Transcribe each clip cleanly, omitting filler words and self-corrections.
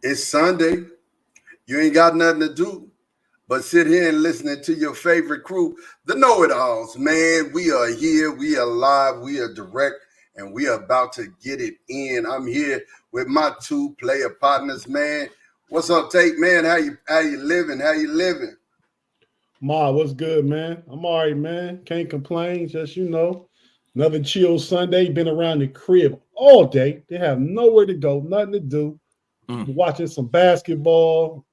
It's Sunday. You ain't got nothing to do but sit here and listening to your favorite crew, the Know-It-Alls. Man, we are here. We are live. We are direct, and we are about to get it in. I'm here with my two player partners, man. What's up, Tate, man? How you living? How you living? Ma, what's good, man? I'm all right, man. Can't complain. Just, another chill Sunday. Been around the crib all day. They have nowhere to go, nothing to do. Watching some basketball,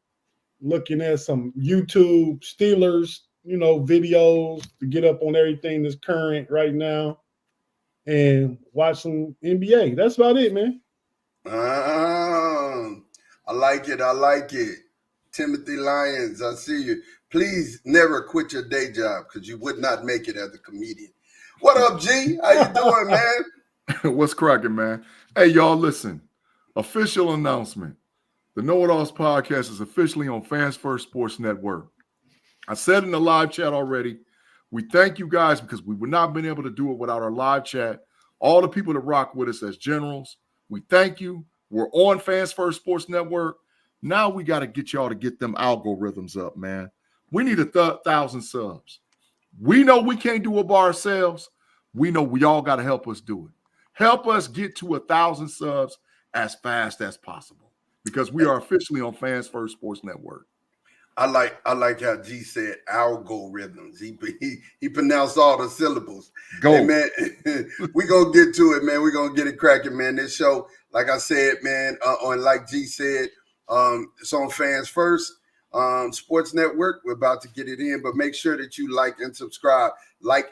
looking at some YouTube Steelers, videos to get up on everything that's current right now and watch some NBA. That's about it, man. I like it. I like it. Timothy Lyons, I see you. Please never quit your day job because you would not make it as a comedian. What up, G? How you doing, man? What's cracking, man? Hey, y'all, listen. Official announcement. The Know-It-Alls podcast is officially on Fans First Sports Network. I said in the live chat already, we thank you guys because we would not have been able to do it without our live chat. All the people that rock with us as generals, we thank you. We're on Fans First Sports Network. Now we got to get y'all to get them algorithms up, man. We need 1,000 subs. We know we can't do it by ourselves. We know we all got to help us do it. Help us get to 1,000 subs as fast as possible because we are officially on Fans First Sports Network. I like how G said algorithms. He pronounced all the syllables. Go. Hey, man, we gonna get to it, man. We're gonna get it cracking, man. This show, like I said, man, on like G said, it's on Fans First Sports Network. We're about to get it in, but make sure that you like and subscribe on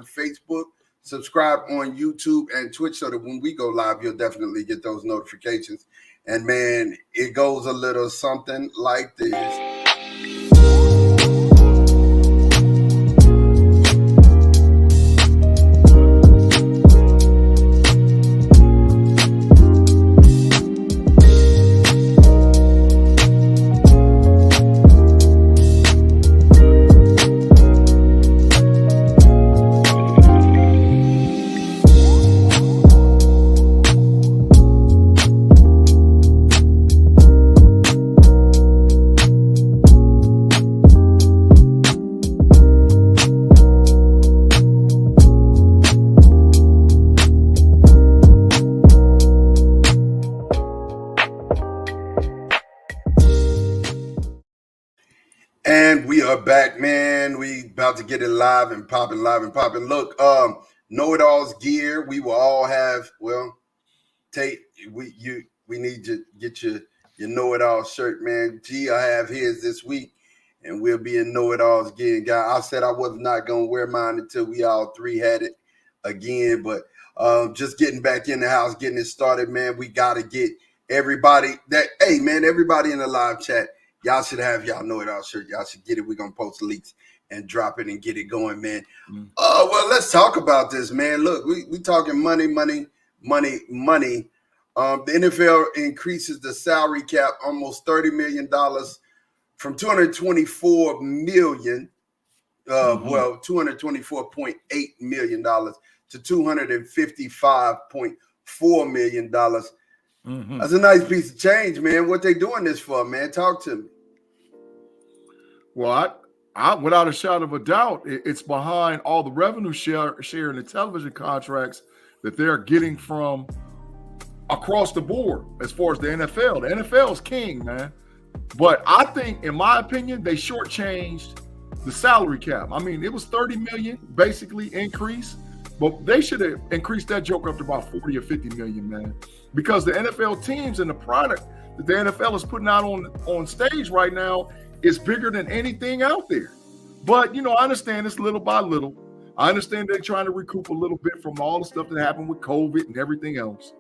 Facebook, subscribe on YouTube and Twitch so that when we go live, you'll definitely get those notifications. And man, it goes a little something like this. And we are back, man. We about to get it live and popping. Look, Know-It-All's gear. We will all have. Well, Tate, we need to get your Know-It-All shirt, man. G, I have his this week, and we'll be in Know-It-All's gear, guy. I said I was not gonna wear mine until we all three had it again, but just getting back in the house, getting it started, man. We gotta get everybody everybody in the live chat. Y'all should have y'all Know-It-All shirt. Y'all should get it. We're going to post leaks and drop it and get it going, man. Well, let's talk about this, man. Look, we talking money. The NFL increases the salary cap almost $30 million from $224 million, $224.8 million to $255.4 million. That's a nice piece of change, man. What they doing this for, man? Talk to me. Well, I without a shadow of a doubt, it's behind all the revenue share in the television contracts that they're getting from across the board as far as the NFL. The NFL is king, man. But I think, in my opinion, they shortchanged the salary cap. I mean, it was $30 million basically increase, but they should have increased that joke up to about 40 or 50 million, man. Because the NFL teams and the product that the NFL is putting out on stage right now is bigger than anything out there. But, I understand it's little by little. I understand they're trying to recoup a little bit from all the stuff that happened with COVID and everything else.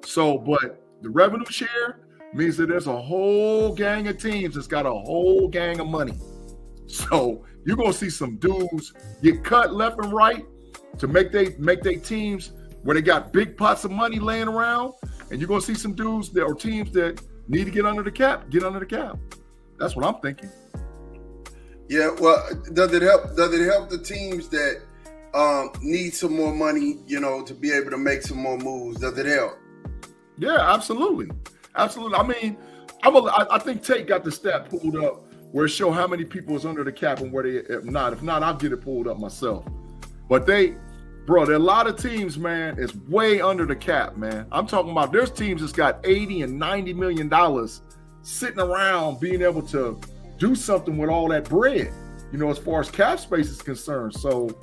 So, but the revenue share means that there's a whole gang of teams that's got a whole gang of money. So you're going to see some dudes get cut left and right to make they teams where they got big pots of money laying around. And you're going to see some dudes that are teams that need to get under the cap. That's what I'm thinking. Yeah, well, does it help the teams that need some more money, to be able to make some more moves? Does it help? Yeah, absolutely. Absolutely. I mean, I think Tate got the stat pulled up where it show how many people is under the cap and where they if not. If not, I'll get it pulled up myself. But there are a lot of teams, man, is way under the cap, man. I'm talking about there's teams that's got $80 and $90 million sitting around being able to do something with all that bread, as far as cap space is concerned. So,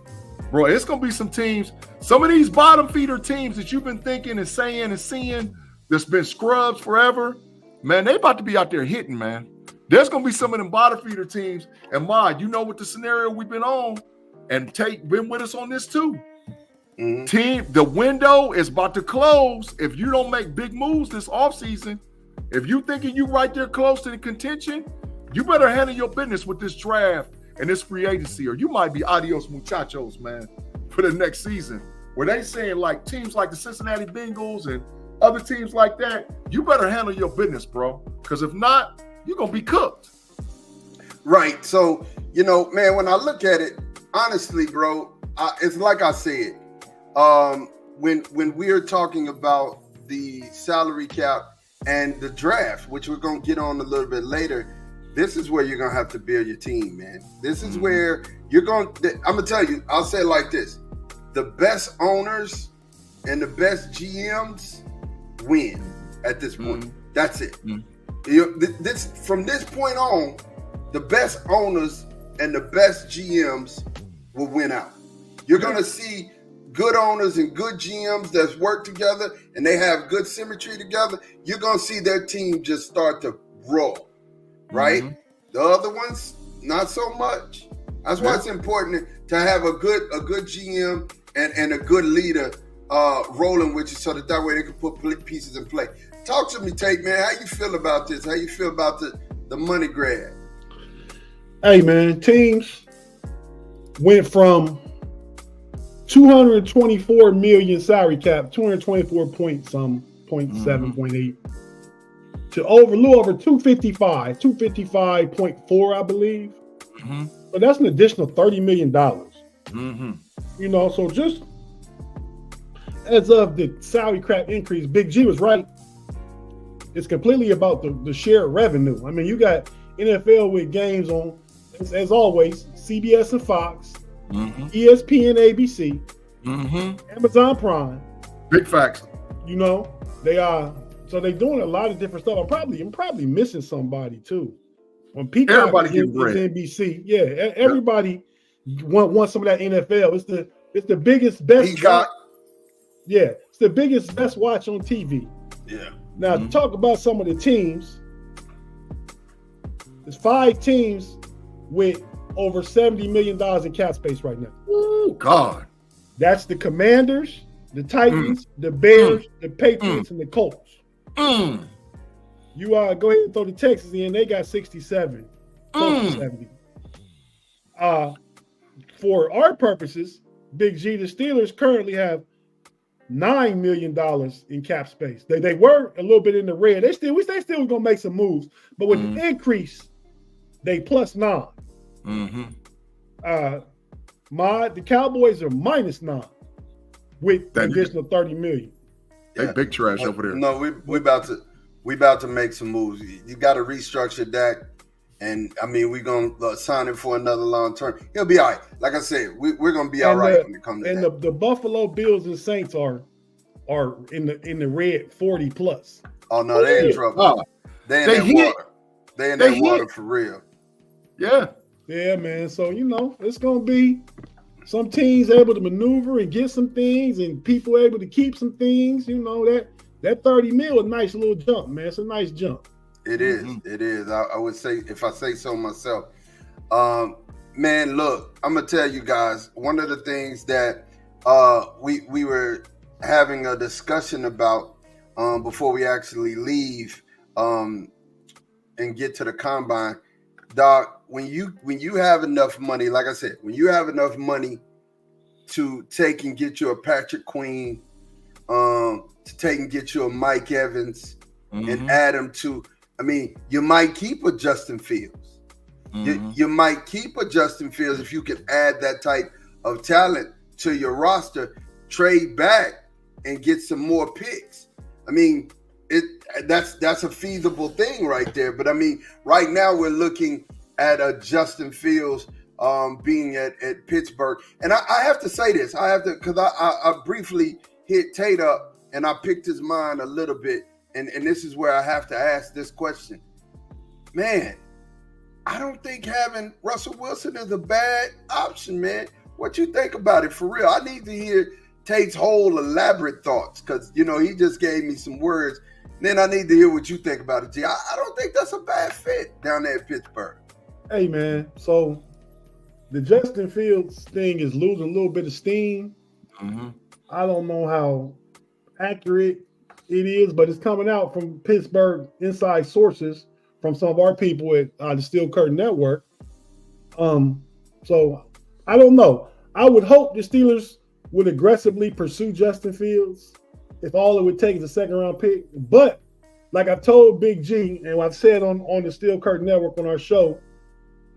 bro, it's gonna be some teams, some of these bottom feeder teams that you've been thinking and saying and seeing that's been scrubs forever, man, they about to be out there hitting, man. There's gonna be some of them bottom feeder teams, and Mod, what the scenario we've been on, and Tate been with us on this too. Mm-hmm. Team, the window is about to close. If you don't make big moves this offseason, if you thinking you right there close to the contention, you better handle your business with this draft and this free agency, or you might be adios muchachos, man, for the next season. Where they saying like teams like the Cincinnati Bengals and other teams like that, you better handle your business, bro. Because if not, you're going to be cooked. Right. So, man, when I look at it, honestly, bro, it's like I said, when we're talking about the salary cap and the draft, which we're going to get on a little bit later, this is where you're going to have to build your team, man. This is where you're going to, I'm going to tell you, I'll say it like this. The best owners and the best GMs win at this point. That's it. From this point on, the best owners and the best GMs will win out. You're going to see good owners and good GMs that's work together and they have good symmetry together. You're going to see their team just start to roll, right? The other ones, not so much. That's why it's important to have a good GM and a good leader rolling with you so that way they can put pieces in play. Talk to me, Tate, man. How you feel about this? How you feel about the money grab? Hey, man, teams went from 224 million salary cap, 224 point some, 0.7, 0.8, to a little over 255, 255.4, I believe. But that's an additional $30 million. So just as of the salary cap increase, Big G was right. It's completely about the shared revenue. I mean, you got NFL with games on, as always, CBS and Fox, ESPN, ABC, Amazon Prime. Big facts. They are. So they're doing a lot of different stuff. I'm probably missing somebody too. When Peacock is NBC, yeah, everybody wants some of that NFL. It's the biggest, best. Peacock. Yeah, it's the biggest, best watch on TV. Yeah. Now, to talk about some of the teams, there's 5 teams with over $70 million in cap space right now. Oh, God. That's the Commanders, the Titans, the Bears, the Patriots, and the Colts. You go ahead and throw the Texans in. They got 67, close to 70. For our purposes, Big G, the Steelers currently have $9 million in cap space. They were a little bit in the red. They still gonna make some moves, but with the increase, they plus 9. The Cowboys are minus 9 with additional 30 million. They big trash over there. No, we about to make some moves. You got to restructure Dak, and I mean we're gonna sign him for another long term. He'll be all right. Like I said, we're gonna be all right when it comes to that. The Buffalo Bills and Saints are in the red 40 plus. Oh no, they're in trouble. They in that water. They in that water for real. Yeah, man. So it's gonna be some teams able to maneuver and get some things, and people able to keep some things. That 30 mil is a nice little jump, man. It's a nice jump. It is. It is. I would say, if I say so myself. Man, look, I'm gonna tell you guys, one of the things that we were having a discussion about before we actually leave and get to the combine, Doc. When you have enough money, like I said, when you have enough money to take and get you a Patrick Queen, to take and get you a Mike Evans, and add them to, I mean, you might keep a Justin Fields. You might keep a Justin Fields if you can add that type of talent to your roster, trade back and get some more picks. I mean, that's a feasible thing right there. But I mean, right now we're looking at a Justin Fields being at Pittsburgh, and I have to say this. I have to, because I briefly hit Tate up and I picked his mind a little bit, and this is where I have to ask this question. Man, I don't think having Russell Wilson is a bad option, man. What you think about it for real? I need to hear Tate's whole elaborate thoughts, because he just gave me some words. Then I need to hear what you think about it, G. I don't think that's a bad fit down there at Pittsburgh. Hey, man. So the Justin Fields thing is losing a little bit of steam. Mm-hmm. I don't know how accurate it is, but it's coming out from Pittsburgh inside sources from some of our people at the Steel Curtain Network. So I don't know. I would hope the Steelers would aggressively pursue Justin Fields if all it would take is a second-round pick. But like I told Big G, and I've said on the Steel Curtain Network on our show,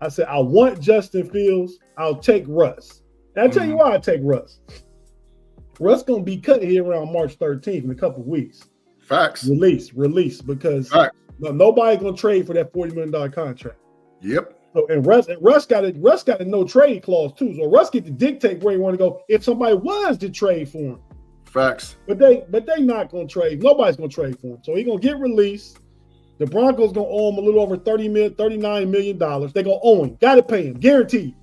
I said, I want Justin Fields. I'll take Russ. And I'll tell you why I take Russ. Russ going to be cut here around March 13th in a couple of weeks. Facts. Release, because nobody's going to trade for that $40 million contract. Yep. So, and Russ got a no trade clause too. So Russ get to dictate where he want to go if somebody was to trade for him. Facts. But they not going to trade. Nobody's going to trade for him. So he's going to get released. The Broncos going to owe him a little over $39 million. They're going to owe him. Got to pay him. Guaranteed.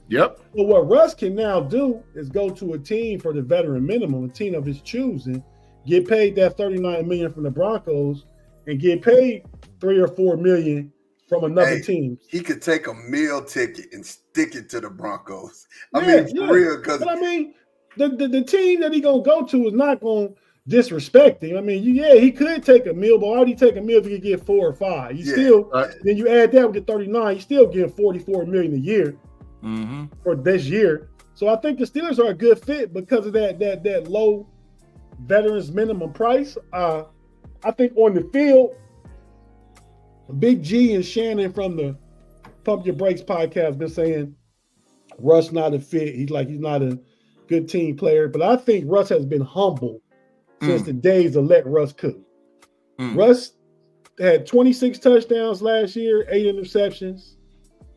Yep. So what Russ can now do is go to a team for the veteran minimum, a team of his choosing, get paid that $39 million from the Broncos, and get paid $3 or $4 million from another team. He could take a meal ticket and stick it to the Broncos. For real. But I mean, the team that he gonna go to is not gonna disrespect him. I mean, he could take a meal, but why would he take a meal if he could get 4 or 5? Then you add that with the 39, you still getting $44 million a year for this year. So I think the Steelers are a good fit because of that low veterans minimum price. I think on the field, Big G and Shannon from the Pump Your Brakes podcast been saying Russ not a fit. He's not a good team player. But I think Russ has been humble since the days of let Russ cook. Russ had 26 touchdowns last year, 8 interceptions.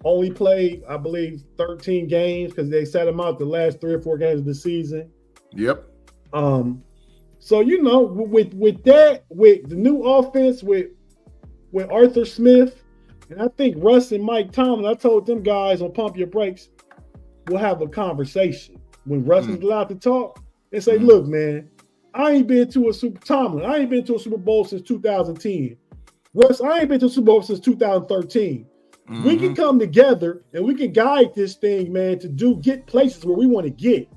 Only played, I believe, 13 games because they sat him out the last 3 or 4 games of the season. Yep. So with the new offense with Arthur Smith, and I think Russ and Mike Tomlin, I told them guys on Pump Your Brakes, we'll have a conversation when Russ is allowed to talk and say, look, man, I ain't been to a Super Bowl since 2010. Russ, I ain't been to a Super Bowl since 2013. We can come together and we can guide this thing, man, to get places where we want to get.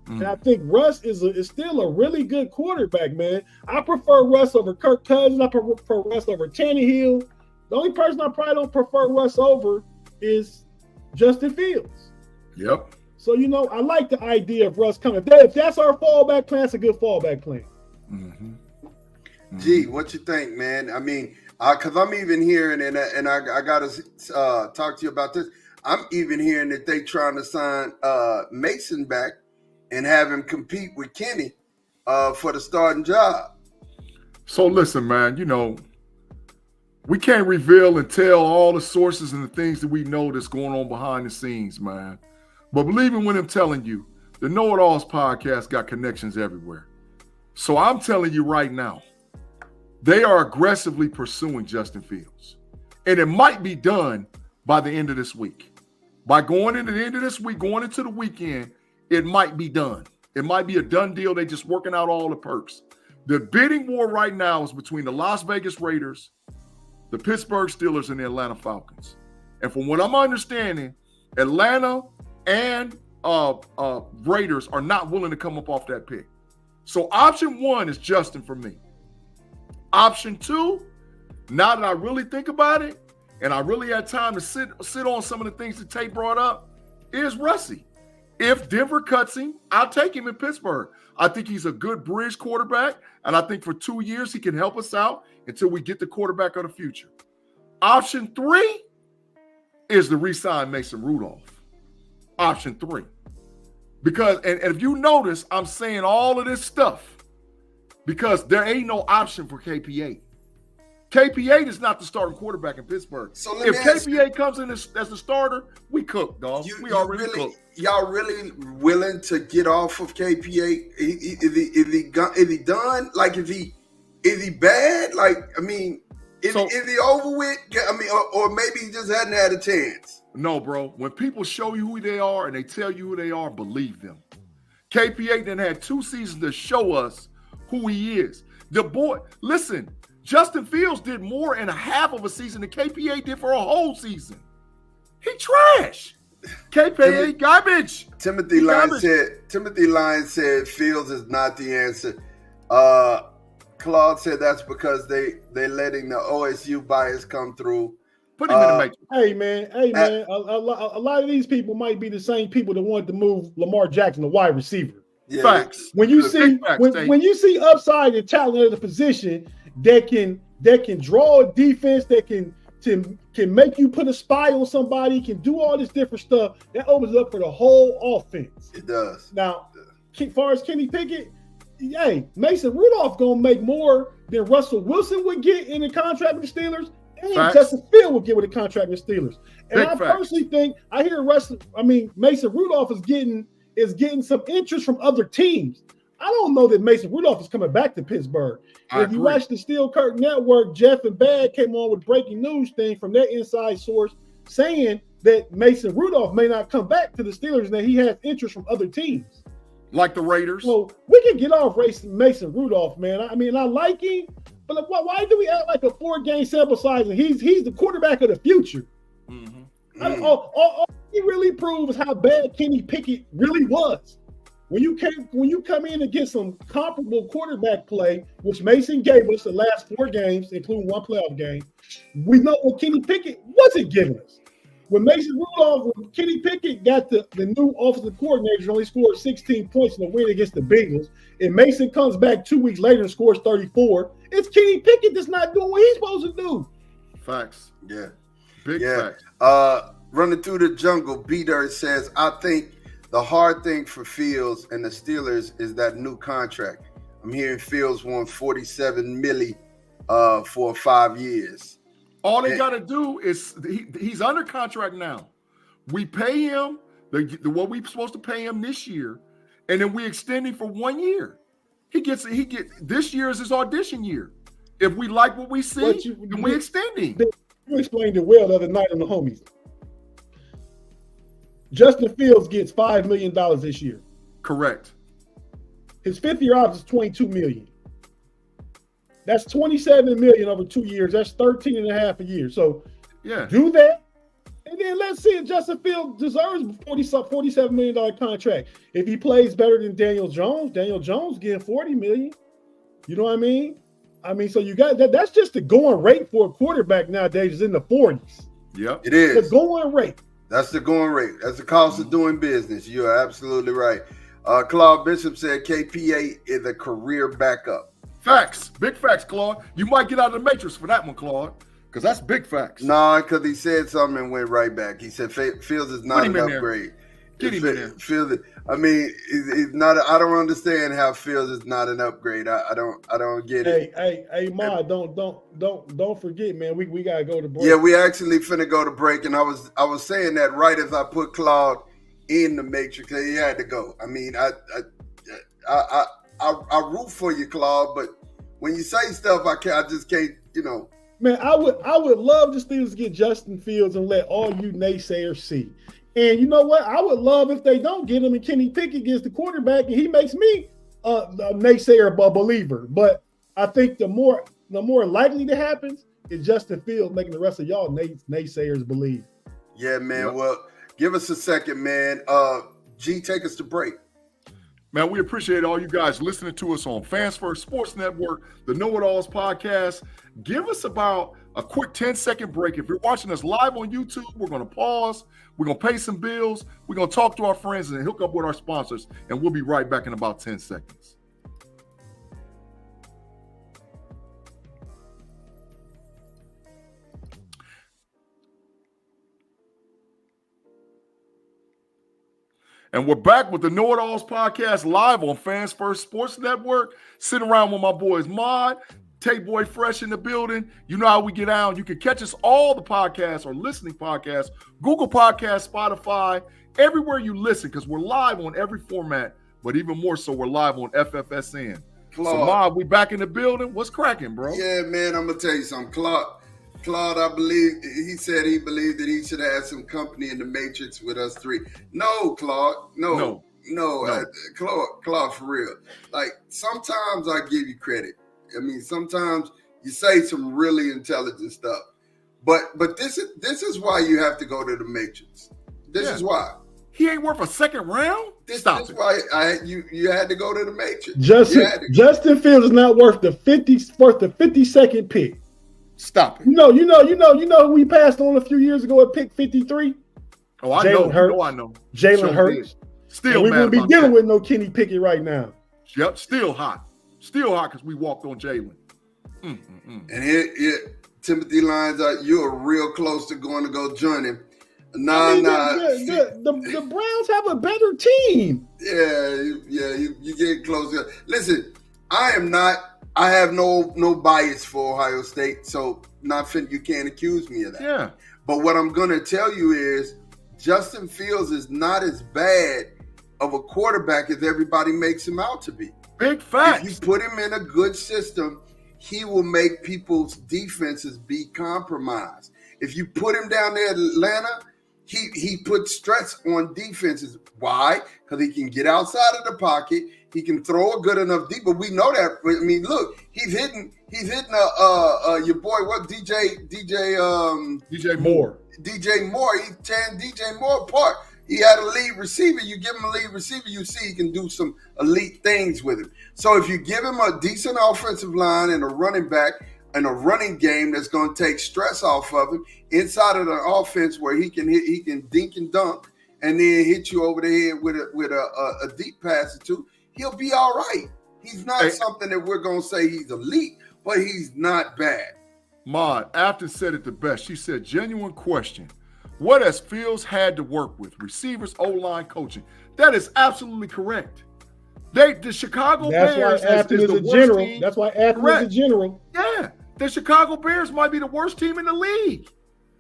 And I think Russ is still a really good quarterback, man. I prefer Russ over Kirk Cousins. I prefer Russ over Tannehill. The only person I probably don't prefer Russ over is Justin Fields. Yep. So, I like the idea of Russ coming. If that's our fallback plan, it's a good fallback plan. Gee, what you think, man? I mean, because I'm even hearing, and I got to talk to you about this. I'm even hearing that they trying to sign Mason back and have him compete with Kenny for the starting job. So listen, man, we can't reveal and tell all the sources and the things that we know that's going on behind the scenes, man. But believe me when I'm telling you, the KnoitAllZ podcast got connections everywhere. So I'm telling you right now, they are aggressively pursuing Justin Fields. And it might be done by the end of this week. By going into the end of this week, going into the weekend, it might be done. It might be a done deal. They're just working out all the perks. The bidding war right now is between the Las Vegas Raiders, the Pittsburgh Steelers, and the Atlanta Falcons. And from what I'm understanding, Atlanta and Raiders are not willing to come up off that pick. So option 1 is Justin for me. Option 2, now that I really think about it, and I really had time to sit on some of the things that Tate brought up, is Russie. If Denver cuts him, I'll take him in Pittsburgh. I think he's a good bridge quarterback, and I think for 2 years he can help us out until we get the quarterback of the future. Option 3 is to re-sign Mason Rudolph. Option 3. Because, and if you notice, I'm saying all of this stuff because there ain't no option for KP8. KP8 is not the starting quarterback in Pittsburgh. So if KP8 comes in as the starter, we cook, dog. We already cooked. Y'all really willing to get off of KP8? Is he done? Like, is he bad? Like, I mean, is he over with? I mean, or maybe he just hadn't had a chance. No, bro. When people show you who they are and they tell you who they are, believe them. KP8 then had 2 seasons to show us who he is. The boy, listen, Justin Fields did more in a half of a season than KP8 did for a whole season. He trash. KP8 garbage. Timothy Lyons said Fields is not the answer. Claude said that's because they letting the OSU bias come through. Put him in the matrix. Hey man. A lot of these people might be the same people that wanted to move Lamar Jackson to wide receiver. Yeah, facts. When you see upside and talent at the position that can draw a defense, that can make you put a spy on somebody, can do all this different stuff, that opens up for the whole offense. It does. Now, as far as Kenny Pickett, hey, Mason Rudolph gonna make more than Russell Wilson would get in a contract with the Steelers, and Justin Fields would get with a contract with the Steelers. And I personally think I hear Mason Rudolph is getting some interest from other teams. I don't know that Mason Rudolph is coming back to Pittsburgh. If you watch the Steel Curtain Network, Jeff and Bad came on with breaking news thing from their inside source saying that Mason Rudolph may not come back to the Steelers and that he has interest from other teams. Like the Raiders. So we can get off Mason Rudolph, man. I mean, I like him, but why do we act like a 4-game sample size and he's the quarterback of the future? Mm-hmm. All he really proves how bad Kenny Pickett really was. When you come in and get some comparable quarterback play, which Mason gave us the last 4 games, including 1 playoff game, we know what Kenny Pickett wasn't giving us. When Kenny Pickett got the new offensive coordinator, only scored 16 points in the win against the Bengals, and Mason comes back 2 weeks later and scores 34, it's Kenny Pickett that's not doing what he's supposed to do. Facts. Yeah. Big facts. Running through the jungle, B-Dirt says, I think the hard thing for Fields and the Steelers is that new contract. I'm hearing Fields won $47 million for 5 years. All they got to do is he's under contract now. We pay him what we're supposed to pay him this year, and then we extend him for 1 year. He gets this year is his audition year. If we like what we see, then we extend him. You explained it well the other night on the homies. Justin Fields gets $5 million this year. Correct. His 5th year option is $22 million. That's $27 million over 2 years. That's 13 and a half a year. So do that. And then let's see if Justin Fields deserves a $47 million contract. If he plays better than Daniel Jones getting $40 million. You know what I mean? So you got that. That's just the going rate for a quarterback nowadays is in the 40s. Yep. It is. The going rate. That's the going rate. That's the cost of doing business. You're absolutely right. Claude Bishop said KP8 is a career backup. Facts. Big facts, Claude. You might get out of the matrix for that one, Claude, because that's big facts. No, because he said something and went right back. He said Fields is not an upgrade. Get him in there. Fields, I mean, he's not. I don't understand how Fields is not an upgrade. I don't get it. Hey, Ma, don't forget, man. We gotta go to break. Yeah, we actually finna go to break, and I was saying that right as I put Claude in the matrix. He had to go. I mean, I root for you, Claude, but when you say stuff, I just can't, Man, I would love the Steelers to get Justin Fields and let all you naysayers see. And you know what? I would love if they don't get him and Kenny Pickett gets the quarterback and he makes me a naysayer, a believer. But I think the more likely that happens is Justin Fields making the rest of y'all naysayers believe. Yeah, man. Yep. Well, give us a second, man. G, take us to break. Man, we appreciate all you guys listening to us on Fans First Sports Network, the KnoitAllZ podcast. Give us about a quick 10-second break. If you're watching us live on YouTube, we're going to pause. We're going to pay some bills. We're going to talk to our friends and hook up with our sponsors, and we'll be right back in about 10 seconds. And we're back with the KnoitAllZ podcast live on Fans First Sports Network. Sitting around with my boys Mod, Tate Boy Fresh in the building. You know how we get out. You can catch us all the podcasts or listening podcasts, Google Podcasts, Spotify, everywhere you listen, because we're live on every format, but even more so, we're live on FFSN. Claude. So, Mob, we back in the building. What's cracking, bro? Yeah, man, I'm going to tell you something. Claude, I believe, he said he believed that he should have some company in the Matrix with us three. No, Claude, no. Claude, for real. Like, sometimes I give you credit. I mean, sometimes you say some really intelligent stuff. But this is why you have to go to the Matrix. This is why. He ain't worth a second round? This is why you had to go to the Matrix. Justin Fields is not worth the 52nd pick. Stop it. You know who we passed on a few years ago at pick 53? Oh, I know. Jalen Hurts. Still and we mad wouldn't be about dealing that. with no Kenny Pickett right now. Yep, still hot because we walked on Jalen. And here, Timothy Lyons, you're real close to going to go join him. The Browns have a better team. Yeah, you get close. Listen, I have no bias for Ohio State, so you can't accuse me of that. Yeah. But what I'm going to tell you is Justin Fields is not as bad of a quarterback as everybody makes him out to be. Big facts. If you put him in a good system, he will make people's defenses be compromised. If you put him down there at Atlanta, he puts stress on defenses. Why? Because he can get outside of the pocket. He can throw a good enough deep. But we know that. I mean, look, he's hitting your boy. What DJ Moore. DJ Moore. He's tearing DJ Moore apart. He had a lead receiver. You give him a lead receiver, you see he can do some elite things with him. So if you give him a decent offensive line and a running back and a running game that's going to take stress off of him inside of the offense where he can dink and dunk and then hit you over the head with a deep pass or two, he'll be all right. He's not something that we're going to say he's elite, but he's not bad. Maud, Afton said it the best. She said, genuine question. What has Fields had to work with? Receivers, O-line, coaching. That is absolutely correct. The Chicago Bears is the worst team. That's why Afton is a general. Yeah. The Chicago Bears might be the worst team in the league.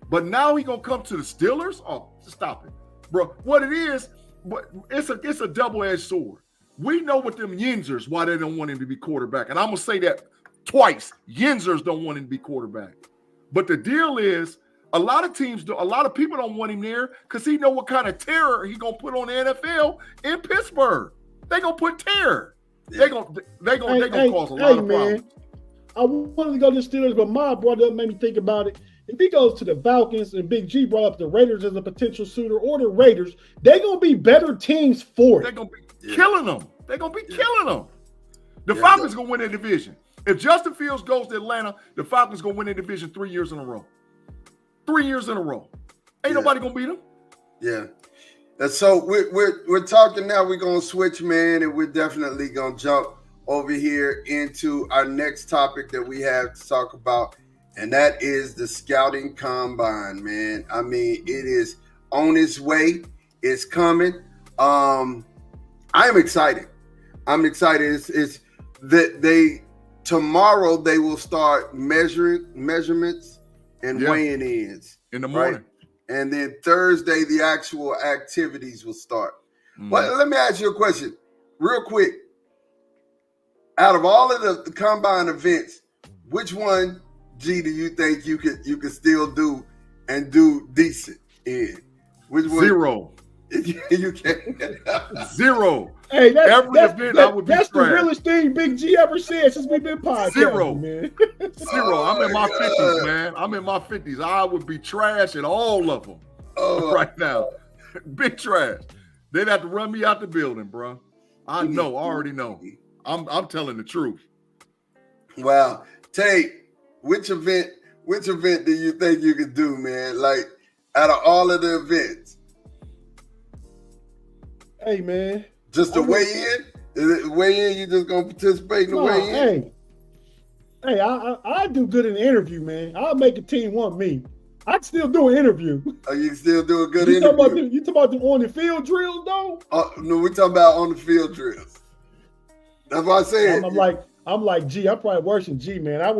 But now he's going to come to the Steelers? Oh, stop it. Bro, what it is, it's a double-edged sword. We know what them Yinzers, why they don't want him to be quarterback. And I'm going to say that twice. Yinzers don't want him to be quarterback. But the deal is, a lot of people don't want him there because he know what kind of terror he going to put on the NFL in Pittsburgh. They going to put terror. They going to cause a lot of problems. I wanted to go to the Steelers, but Ma brought it up, made me think about it. If he goes to the Falcons and Big G brought up the Raiders as a potential suitor or the Raiders, they're going to be better teams for it. They're going to be killing them. They're going to be killing them. The Falcons going to win their division. If Justin Fields goes to Atlanta, the Falcons going to win their division 3 years in a row. 3 years in a row. Ain't nobody going to beat them. Yeah. And so we're talking now. We're going to switch, man, and we're definitely going to jump over here into our next topic that we have to talk about, and that is the scouting combine, man. I mean, it is on its way. It's coming. I'm excited. It's that tomorrow they will start measurements and weighing ins in the morning. Right? And then Thursday, the actual activities will start. But let me ask you a question real quick. Out of all of the combine events, which one, G, do you think you could still do and do decent in? Which one? Zero. You can't. Zero. Hey, I would be that's the trash. realest thing Big G ever said since we've been podcasting, Zero. man. Zero. I'm in my 50s, man. I'm in my 50s. I would be trash at all of them right now. Big trash. They'd have to run me out the building, bro. I already know. I'm telling the truth. Wow. Tate, which event do you think you could do, man? Like, out of all of the events? Hey, man. Just the weigh-in? Is it weigh-in? You just gonna participate in the weigh-in? Hey, I do good in the interview, man. I'll make a team want me. I can still do an interview. Oh, you can still do a good interview? You talking about the on the field drills, though? No, we're talking about on the field drills. That's what I said. I'm like, G, I'm probably worse than G, man. I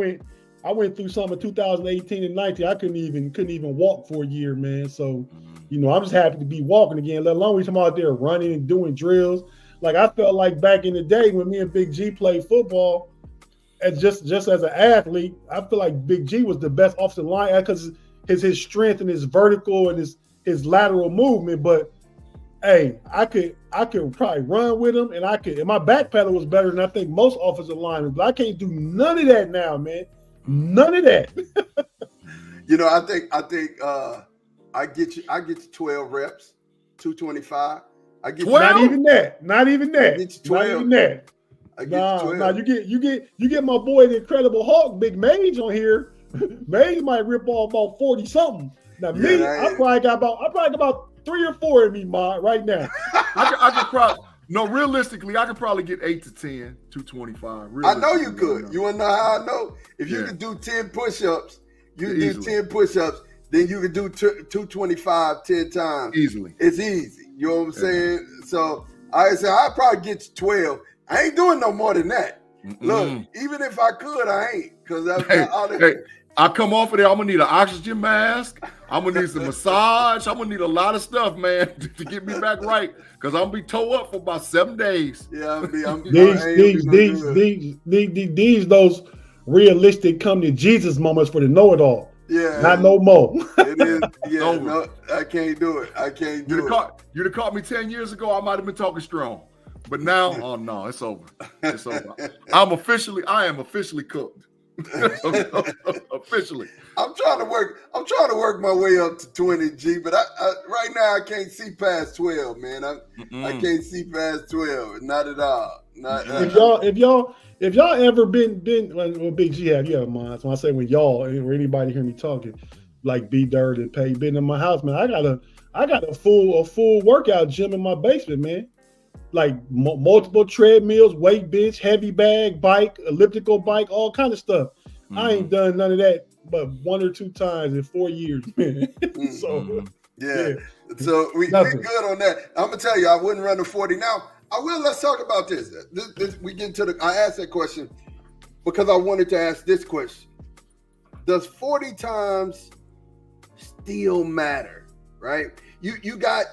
went through some of 2018 and 19. I couldn't even walk for a year, man. So, I'm just happy to be walking again, let alone I'm out there running and doing drills. Like I felt like back in the day when me and Big G played football, and just as an athlete, I feel like Big G was the best offensive line because his strength and his vertical and his lateral movement. But hey, I could probably run with him, and my back pedal was better than I think most offensive linemen. But I can't do none of that now, man. None of that. I get you 12 reps, 225. I get 12? Not even that. I get you 12. Not even that. I get you 12. Nah, you get my boy the Incredible Hulk, Big Mage on here. Mage might rip off about 40 something. Now I probably got about 3 or 4 in me, Ma, right now. I could probably realistically, I could probably get 8 to 10, 225. I know you could. You wanna know how I know? If you could do 10 push-ups, do 10 push-ups, then you could do 225 10 times. Easily. It's easy. You know what I'm saying? So I said I'd probably get you 12. I ain't doing no more than that. Look, even if I could, I ain't. Because I come off of there, I'm gonna need an oxygen mask. I'm gonna need some massage. I'm gonna need a lot of stuff, man, to get me back right. Because I'm gonna be toe up for about 7 days. Yeah, these those realistic come to Jesus moments for the know-it-all. Yeah, not no more. It is. Yeah, no, I can't do it. I can't do it. You'd have caught me 10 years ago. I might have been talking strong, but now, oh no, it's over. It's over. I am officially cooked. Officially. I'm trying to work my way up to 20 G, but I right now I can't see past 12, man. I can't see past 12, not at all. If y'all ever been well, Big G have you have mine. So I say when y'all or anybody hear me talking, like B Dirt and Pay been in my house, man. I got a full workout gym in my basement, man. Like multiple treadmills, weight bench, heavy bag, bike, elliptical bike, all kind of stuff. I ain't done none of that but 1 or 2 times in 4 years, man. So so we good on that. I'm gonna tell you, I wouldn't run the 40 now. I will. Let's talk about this. We get into I asked that question because I wanted to ask this question: does 40 times still matter? Right? You got.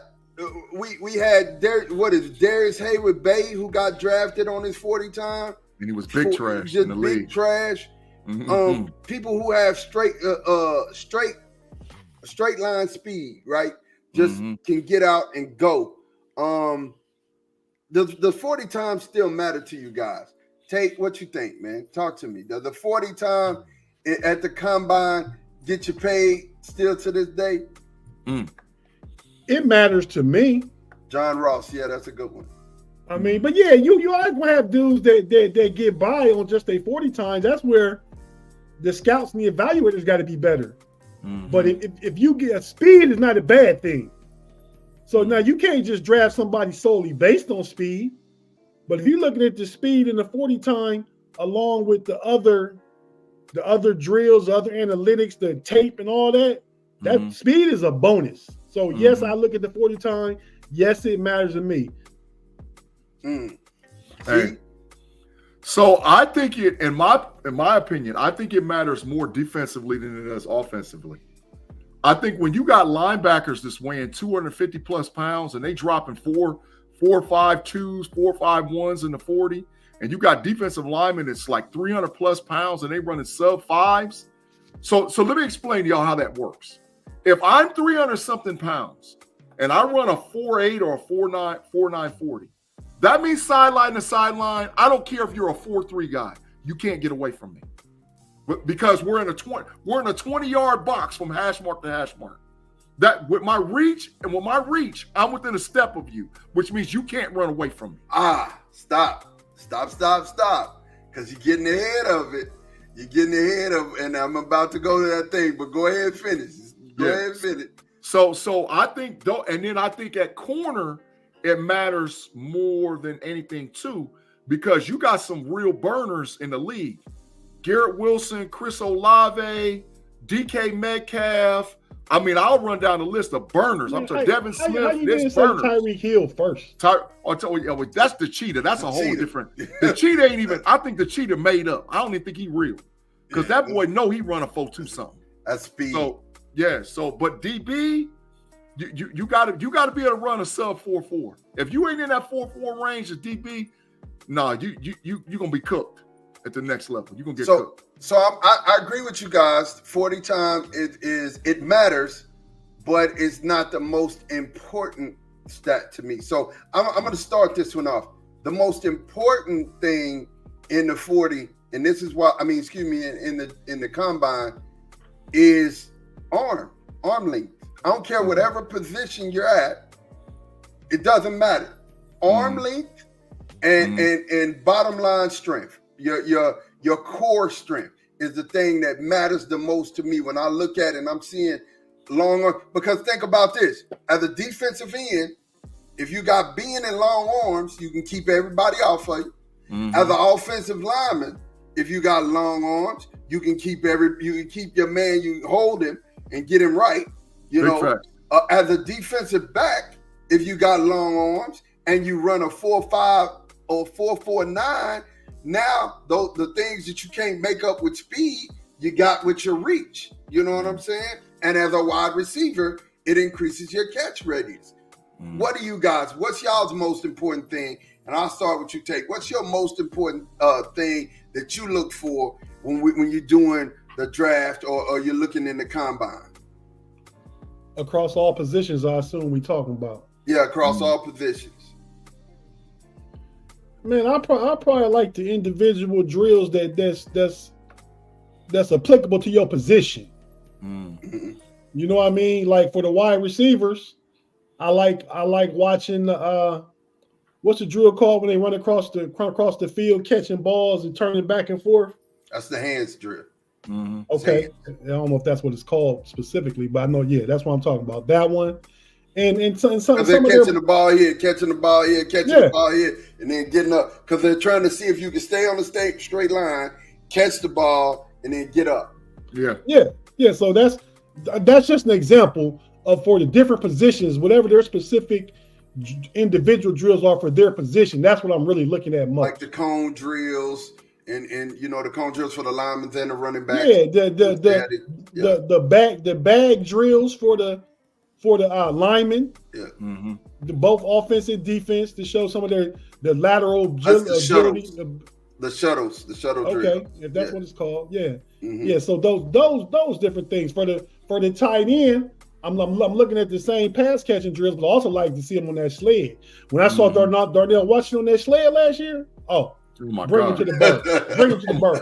We had Darius Hayward Bay, who got drafted on his 40 time, and he was big trash in the league. Big trash. People who have straight line speed, right? Just can get out and go. Does 40 times still matter to you guys? Tate, what you think, man? Talk to me. Does the 40 time at the combine get you paid still to this day? It matters to me. John Ross, yeah, that's a good one. I mean, but yeah, you always gonna have dudes that get by on just a 40 times. That's where the scouts and the evaluators got to be better. But if you get speed is not a bad thing. So now you can't just draft somebody solely based on speed. But if you're looking at the speed in the 40 time along with the other drills, the other analytics, the tape and all that, that speed is a bonus. So yes, I look at the 40 time. Yes, it matters to me. Hey. So I think in my opinion, I think it matters more defensively than it does offensively. I think when you got linebackers that's weighing 250 plus pounds and they dropping 4 or 5 2s, 4 or 5 1s in the 40, and you got defensive linemen that's like 300 plus pounds and they running sub 5s. So let me explain to y'all how that works. If I'm 300 something pounds and I run a 4.8 or a 4.9 40, that means sideline to sideline. I don't care if you're a 4.3 guy. You can't get away from me. But because we're in a 20-yard box from hash mark to hash mark. That with my reach, I'm within a step of you, which means you can't run away from me. Stop. Because you're getting ahead of it. And I'm about to go to that thing, but go ahead and finish. Go ahead and finish. So I think though, and then I think at corner, it matters more than anything too, because you got some real burners in the league. Garrett Wilson, Chris Olave, DK Metcalf, I mean, I'll run down the list of burners. I'm talking Devin Smith. How you This didn't say burners. Tyreek Hill first? That's the cheetah. That's a whole different. The cheetah ain't even. I think the cheetah made up. I don't even think he real, because that boy know he run a 4.2 something. That's speed. So yeah. So but DB, you gotta be able to run a sub 4.4. If you ain't in that 4.4 range as DB, nah, you gonna be cooked at the next level. You gonna get cooked. So I agree with you guys. 40 time it matters, but it's not the most important stat to me. So I'm going to start this one off. The most important thing in the 40, and this is why in the combine, is arm length. I don't care whatever position you're at. It doesn't matter. Arm length and bottom line strength. Your core strength is the thing that matters the most to me when I look at it and I'm seeing long arms. Because think about this. As a defensive end, if you got being and long arms, you can keep everybody off of you. As an offensive lineman, if you got long arms, you can keep your man, you hold him and get him right. As a defensive back, if you got long arms and you run a 4.5 or 4.49, now, the things that you can't make up with speed, you got with your reach. You know what I'm saying? And as a wide receiver, it increases your catch readiness. What do you guys? What's y'all's most important thing? And I'll start with you, Tate. What's your most important thing that you look for when you're doing the draft or you're looking in the combine? Across all positions, I assume we talking about. Yeah, across all positions. Man, I probably like the individual drills that's applicable to your position. You know what I mean? Like for the wide receivers, I like watching the what's the drill called when they run across the field catching balls and turning back and forth? That's the hands drill. Okay, I don't know if that's what it's called specifically, but I know that's what I'm talking about. That one. And some they're catching the ball here, catching the ball here, the ball here, and then getting up because they're trying to see if you can stay on the straight line, catch the ball, and then get up. Yeah. So that's just an example of for the different positions, whatever their specific individual drills are for their position. That's what I'm really looking at most. Like the cone drills, and the cone drills for the linemen and the running backs. Yeah, the bag drills for the linemen, both offense and defense, to show some of their lateral agility. The shuttle drill. Okay, if that's what it's called, yeah. So those different things for the tight end. I'm looking at the same pass catching drills, but I also like to see him on that sled. When I saw Darnell Washington on that sled last year, bring him to the bird. Bring him to the bird.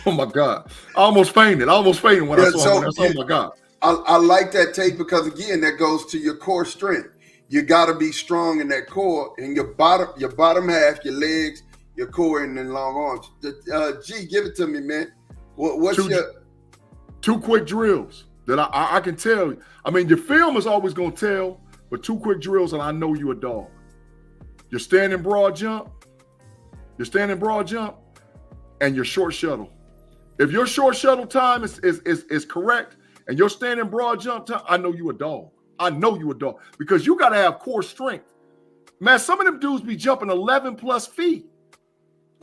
Oh my God! I almost fainted when I saw him. Oh my God! I like that tape because again, that goes to your core strength. You got to be strong in that core, in your bottom half, your legs, your core, and then long arms. G, give it to me, man. What's your two quick drills that I can tell you? I mean, your film is always going to tell, but two quick drills, and I know you a dog. Your standing broad jump, and your short shuttle. If your short shuttle time is correct, and your standing broad jump time, I know you a dog. Because you got to have core strength. Man, some of them dudes be jumping 11 plus feet.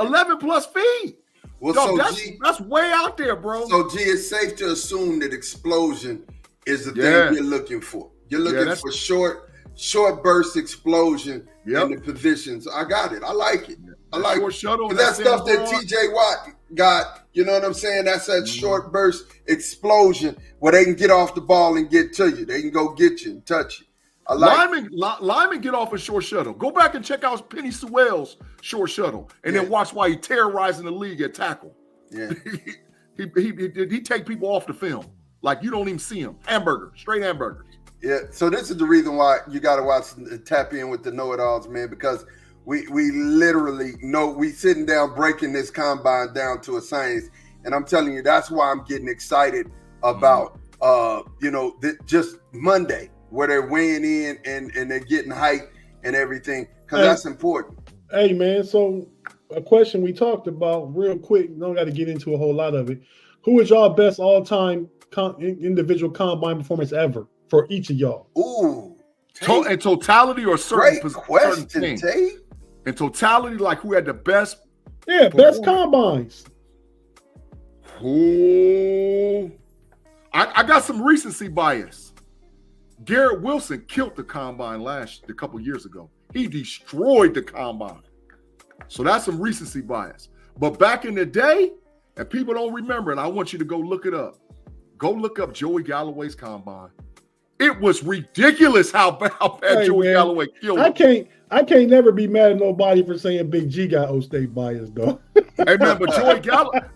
11 plus feet. Well, Dog, so that's way out there, bro. So, G, it's safe to assume that explosion is the thing you're looking for. You're looking for short burst explosion in the positions. I got it. I like it. I like short shuttle. That stuff that TJ Watt got, you know what I'm saying? That's that short burst explosion where they can get off the ball and get to you. They can go get you and touch you. I like linemen get off a short shuttle. Go back and check out Penny Sewell's short shuttle, and then watch why he terrorizing the league at tackle. Yeah, he take people off the film like you don't even see him. Straight hamburgers. Yeah. So this is the reason why you got to watch, tap in with the KnoitAllZ, man, because we literally know we sitting down breaking this combine down to a science, and I'm telling you that's why I'm getting excited about just Monday, where they're weighing in and they're getting height and everything, because that's important. Hey, man, so a question we talked about real quick, don't got to get into a whole lot of it. Who is y'all best all-time individual combine performance ever for each of y'all? Ooh. In totality or certain Great question, things? Tate. In totality, like who had the best? Yeah, best combines. Ooh. I got some recency bias. Garrett Wilson killed the combine a couple years ago. He destroyed the combine. So that's some recency bias. But back in the day, and people don't remember it, I want you to go look it up. Go look up Joey Galloway's combine. It was ridiculous how bad Joey Galloway killed him. I can't never be mad at nobody for saying Big G got O-State bias, though. Hey man, but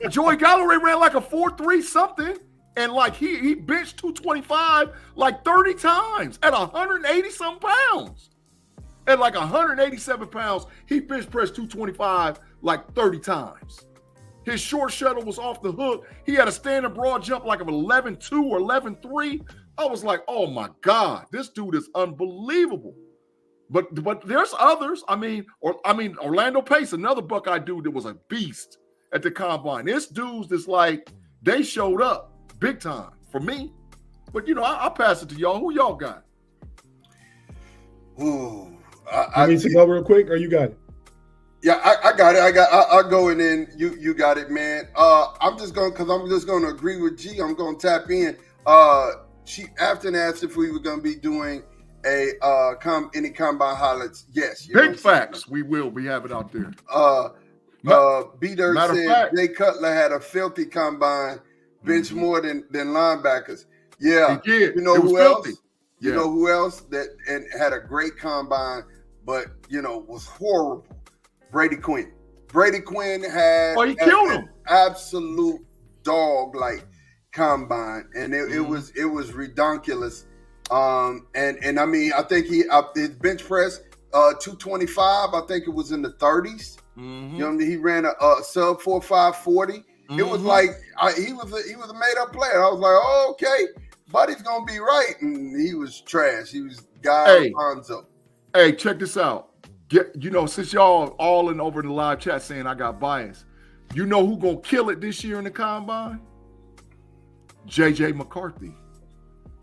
Joey Galloway ran like a 4.3 something, and like he benched 225 like 30 times at 180 some pounds. At like 187 pounds, he bench pressed 225 like 30 times. His short shuttle was off the hook. He had a standing broad jump like of 11.2 or 11.3. I was like, oh my God, this dude is unbelievable. But there's others. I mean, Orlando Pace, another Buckeye dude that was a beast at the combine. This dude's just like, they showed up big time for me. But I'll pass it to y'all. Who y'all got? Ooh. I need to go real quick, or you got it? Yeah, I got it. I'll go and then you got it, man. I'm just gonna agree with G. I'm gonna tap in. She after asked if we were gonna be doing any combine highlights. Yes. Big facts. We will. We have it out there. B-Dirt said Jay Cutler had a filthy combine, bench more than linebackers. Yeah. He did. You know who else? Yeah. You know who else that and had a great combine, but was horrible? Brady Quinn. Brady Quinn had he killed him. Absolute dog-like combine, and it was redonkulous. And I mean, I think his bench press 225. I think it was in the 30s. Mm-hmm. He ran a sub 4.540. It was like he was a made up player. I was like, oh, okay, buddy's gonna be right, and he was trash. He was Alfonso. Hey, check this out. Since y'all all over the live chat saying I got bias, who gonna kill it this year in the combine? JJ McCarthy.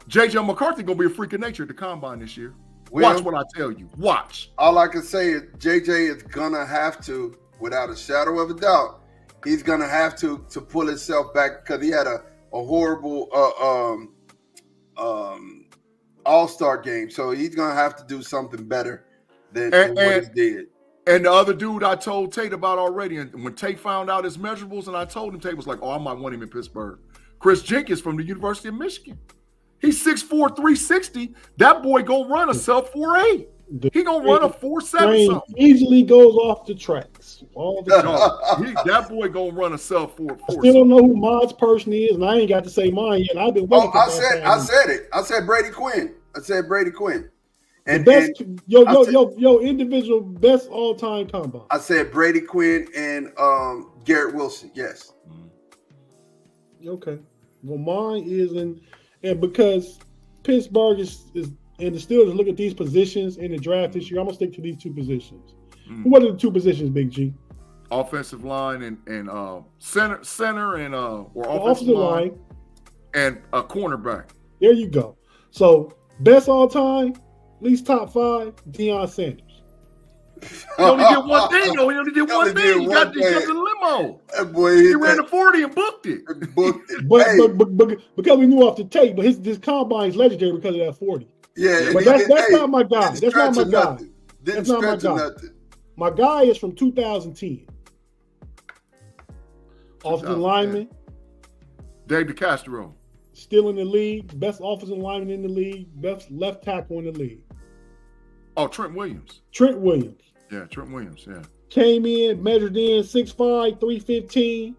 JJ McCarthy gonna be a freak of nature at the combine this year. Watch what I tell you. Watch. All I can say is JJ is gonna have to, without a shadow of a doubt, he's gonna have to pull himself back because he had a horrible all-star game. So he's gonna have to do something better than what he did. And the other dude I told Tate about already, and when Tate found out his measurables, and I told him, Tate was like, oh, I might want him in Pittsburgh. Chris Jenkins from the University of Michigan. He's 6'4", 360. That boy gonna run a sub 4.8. He gonna run a 4.7 something. Easily goes off the tracks all the time. That boy gonna run a sub 4. I still don't know who Mod's person is, and I ain't got to say mine yet. I've been waiting. I said it. I said Brady Quinn. And your individual best all-time combine. I said Brady Quinn and Garrett Wilson. Yes. Okay. Well, mine is and because Pittsburgh is and the Steelers look at these positions in the draft this year, I'm gonna stick to these two positions. What are the two positions, Big G? Offensive line and center and or offensive line and a cornerback. There you go. So best all time, at least top 5, Deion Sanders. He only did one thing, though. He only did one thing. He got the limo. That boy, he ran the 40 and booked it. But because we knew off the tape, but his combine is legendary because of that 40. Yeah, but that's not my guy. That's not my guy. That's not my guy. My guy is from 2010. Offensive lineman. Dave DeCastro. Still in the league. Best offensive lineman in the league. Best left tackle in the league. Oh, Trent Williams. Yeah, Trent Williams, yeah. Came in, measured in 6'5", 315,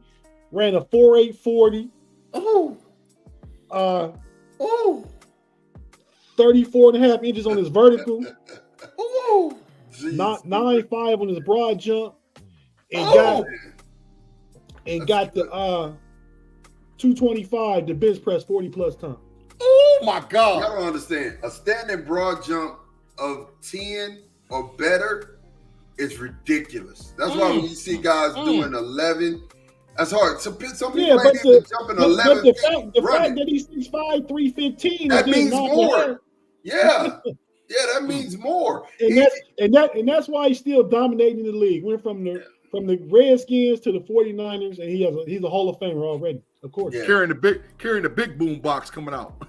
ran a 4.840. Oh. 34.5 inches on his vertical. Oh. 9.5 on his broad jump. And got the 225 to bench press 40 plus times. Oh my God. I don't understand. A standing broad jump of 10 or better is ridiculous. That's why when you see guys doing 11 That's hard. Some people Yeah, ain't even jumping 11 the feet fact that he's 6'5", 315, that means more. Yeah, that Hmm. means more. And that's why he's still dominating the league. Went from the Redskins to the 49ers, and he's a Hall of Famer already, of course. Yeah. Carrying the big boom box coming out.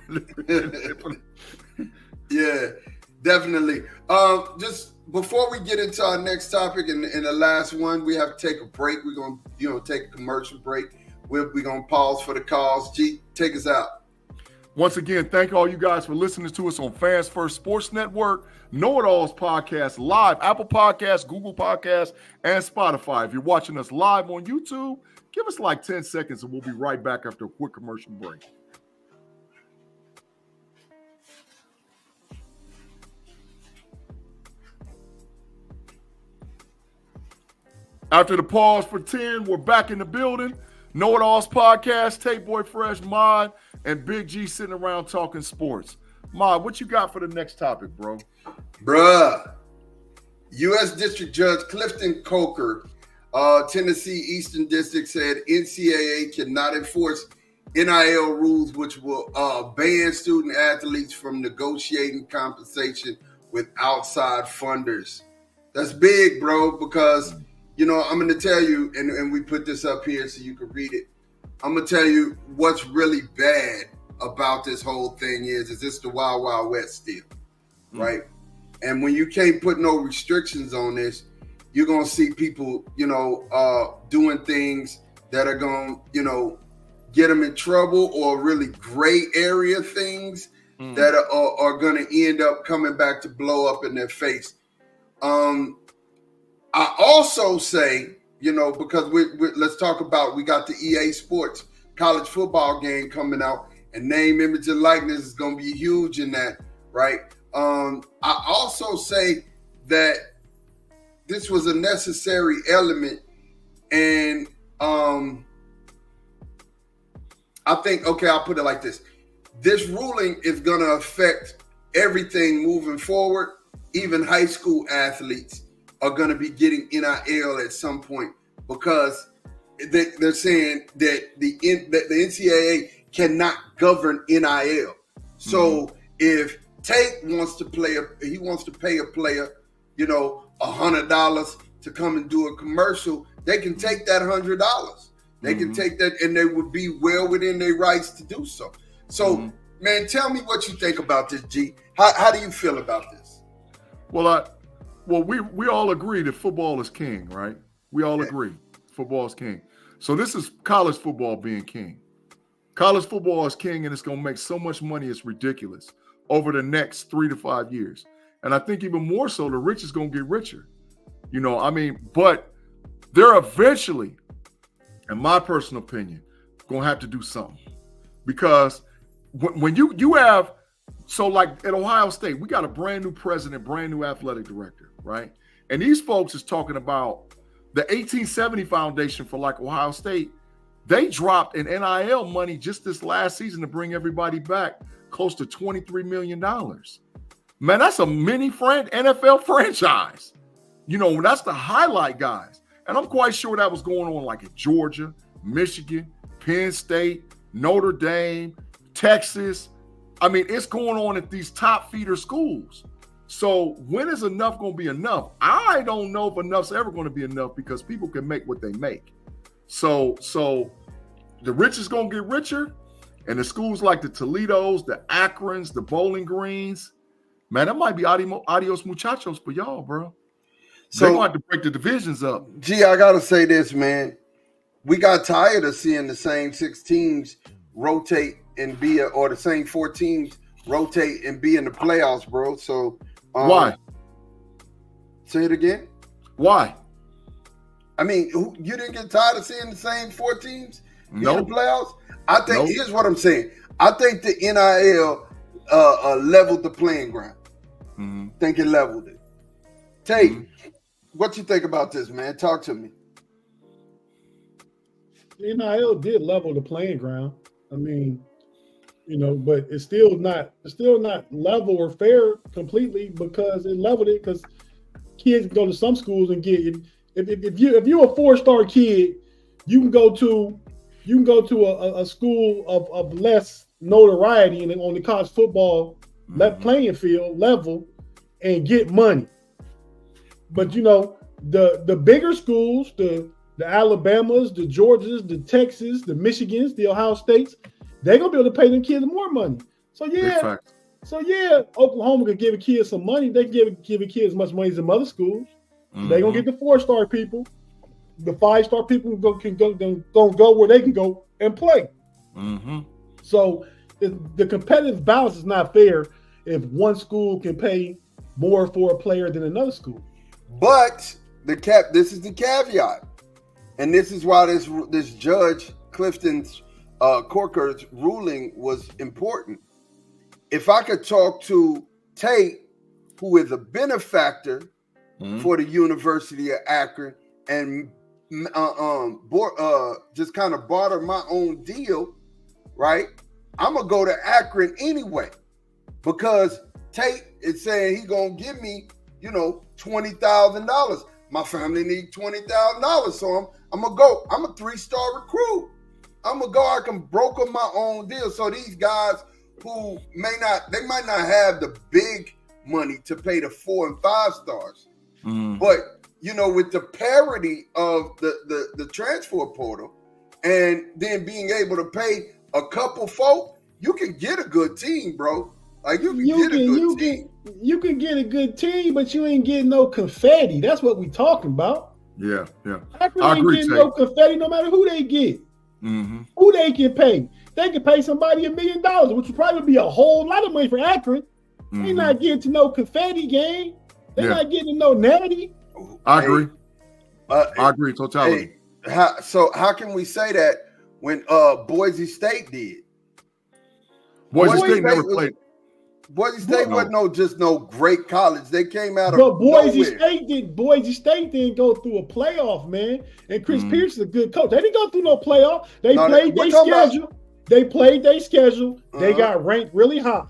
Yeah, definitely. Just before we get into our next topic and the last one, we have to take a break. We're gonna take a commercial break. We're gonna pause for the calls. G, take us out. Once again, thank all you guys for listening to us on Fans First Sports Network, KnoitAllZ Podcast live, Apple Podcasts, Google Podcasts, and Spotify. If you're watching us live on YouTube, give us like 10 seconds and we'll be right back after a quick commercial break. After the pause for 10, we're back in the building. KnoitAllZ Podcast, Tate Boy Fresh, Mod, and Big G sitting around talking sports. Mod, what you got for the next topic, bro? Bruh. U.S. District Judge Clifton Coker, Tennessee Eastern District, said NCAA cannot enforce NIL rules, which will ban student athletes from negotiating compensation with outside funders. That's big, bro, because I'm going to tell you, and we put this up here so you can read it. I'm going to tell you what's really bad about this whole thing is it's the Wild Wild West still, right? And when you can't put no restrictions on this, you're going to see people, doing things that are going to, get them in trouble, or really gray area things that are going to end up coming back to blow up in their face. I also say, because let's talk about, we got the EA Sports college football game coming out, and name, image, and likeness is going to be huge in that, right? I also say that this was a necessary element, and I think, I'll put it like this. This ruling is going to affect everything moving forward. Even high school athletes are going to be getting NIL at some point, because they're saying that the NCAA cannot govern NIL. So if Tate wants to pay a player, $100 to come and do a commercial, they can take that $100. They can take that, and they would be well within their rights to do so. So, man, tell me what you think about this, G. How do you feel about this? Well, we all agree that football is king, right? We all agree football is king. So this is college football being king. College football is king, and it's going to make so much money, it's ridiculous, over the next 3 to 5 years. And I think even more so, the rich is going to get richer. But they're eventually, in my personal opinion, going to have to do something. Because when you have, so like at Ohio State, we got a brand new president, brand new athletic director, right? And these folks is talking about the 1870 Foundation for like Ohio State. They dropped in NIL money just this last season to bring everybody back close to $23 million. Man, that's a mini NFL franchise. That's the highlight guys. And I'm quite sure that was going on like in Georgia, Michigan, Penn State, Notre Dame, Texas. It's going on at these top feeder schools. So when is enough going to be enough? I don't know if enough's ever going to be enough, because people can make what they make. So the rich is going to get richer, and the schools like the Toledos, the Akrons, the Bowling Greens, man, that might be adios muchachos for y'all, bro. So they're going to have to break the divisions up. Gee, I got to say this, man. We got tired of seeing the same 6 teams rotate and or the same 4 teams rotate and be in the playoffs, bro. So why? Say it again. Why? You didn't get tired of seeing the same 4 teams in the playoffs? I think here's what I'm saying. I think the NIL leveled the playing ground. Think it leveled it. Tate, what you think about this, man? Talk to me. NIL did level the playing ground. But it's still not level or fair completely, because it leveled it because kids go to some schools and get, if you're a 4-star kid you can go to a school of less notoriety on the college football playing field level and get money. But the bigger schools, the Alabamas, the Georgias, the Texas, the Michigans, the Ohio States, they're gonna be able to pay them kids more money. So Oklahoma could give a kid some money. They can give a kid as much money as some other schools. So they're gonna get the 4-star people. The 5-star people can go where they can go and play. So the competitive balance is not fair if one school can pay more for a player than another school. But this is the caveat, and this is why this Judge Clifton's Corker's ruling was important. If I could talk to Tate, who is a benefactor for the University of Akron, and just kind of barter my own deal, right? I'm gonna go to Akron anyway, because Tate is saying he's gonna give me, $20,000. My family need $20,000, so I'm gonna go. I'm a 3-star recruit. I'm gonna go. I can broker my own deal. So these guys who might not have the big money to pay the 4 and 5 stars, but with the parity of the transfer portal, and then being able to pay a couple folk, you can get a good team, bro. Like you can get a good team. You can get a good team, but you ain't getting no confetti. That's what we talking about. Yeah. Akron ain't getting no confetti, no matter who they get. Who they can pay. They can pay somebody $1 million, which would probably be a whole lot of money for Akron. They're not getting to no confetti game. They're not getting to no natty. I agree. I agree totally. How can we say that when Boise State did? Boise State never played. Boise State wasn't no great college. They came out of But Boise nowhere. State didn't go through a playoff, man. And Chris Pierce is a good coach. They didn't go through no playoff. They played their schedule. They played their schedule. They got ranked really high.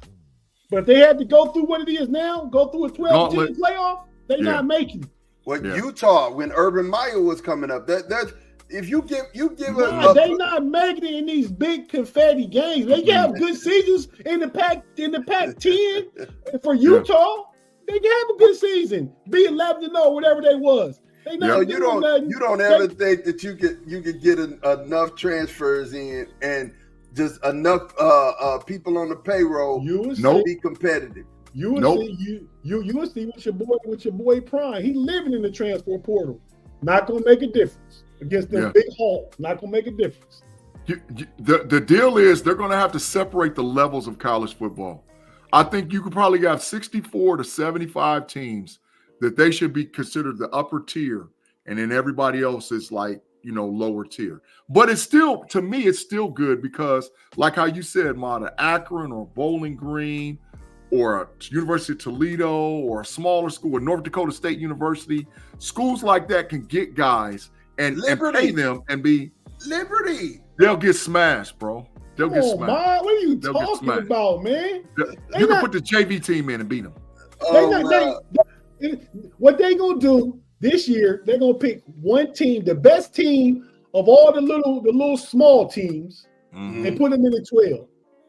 But if they had to go through what it is now, go through a 12-team playoff, they're not making it. Well, Utah, when Urban Meyer was coming up, that's if you give they not making it in these big confetti games. They can have good seasons in the Pac-10 for Utah. They can have a good season, be 11-0, whatever they was. They not you don't ever think that you could get enough transfers in and just enough people on the payroll to be competitive. You will see with your boy Prime. He living in the transfer portal. Not gonna make a difference against them big Hawks. Not gonna make a difference. The deal is they're gonna have to separate the levels of college football. I think you could probably have 64 to 75 teams that they should be considered the upper tier, and then everybody else is like, lower tier. But it's still, to me, it's still good because, like how you said, Mata, Akron or Bowling Green or University of Toledo or a smaller school or North Dakota State University, schools like that can get guys and pay them and be Liberty. They'll get smashed, bro. They'll get smashed. Man, what are you talking about, man? You can put the JV team in and beat them. What they gonna do this year? They're gonna pick one team, the best team of all the little small teams, and put them in the 12.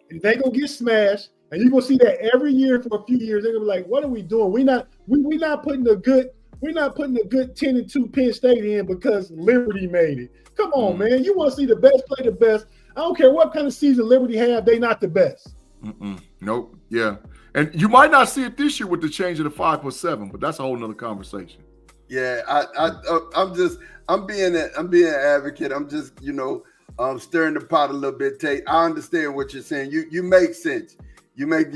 And they gonna get smashed. And you're gonna see that every year for a few years. They're gonna be like, "What are we doing? We're not putting a good 10-2 Penn State in because Liberty made it. Come on, man. You want to see the best play the best. I don't care what kind of season Liberty have. They not the best. Nope. Yeah. And you might not see it this year with the change of the 5+7, but that's a whole nother conversation. Yeah, I'm being an advocate. I'm just stirring the pot a little bit. Tate, I understand what you're saying. You make sense. You make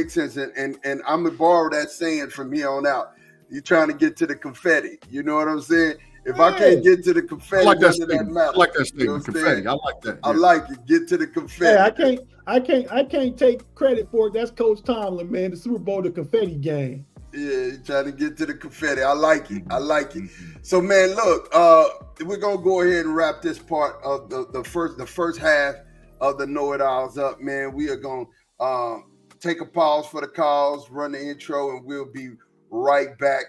sense, and I'm gonna borrow that saying from here on out. You're trying to get to the confetti. You know what I'm saying? If I can't get to the confetti, I like that statement. I like that statement. Confetti. I like that. I like it. Get to the confetti. Hey, I can't take credit for it. That's Coach Tomlin, man. The Super Bowl, the confetti game. Yeah, you're trying to get to the confetti. I like it. So, man, look, we're gonna go ahead and wrap this part of the first half of the KnoitAllZ up, man. We are gonna take a pause for the calls, run the intro, and we'll be right back.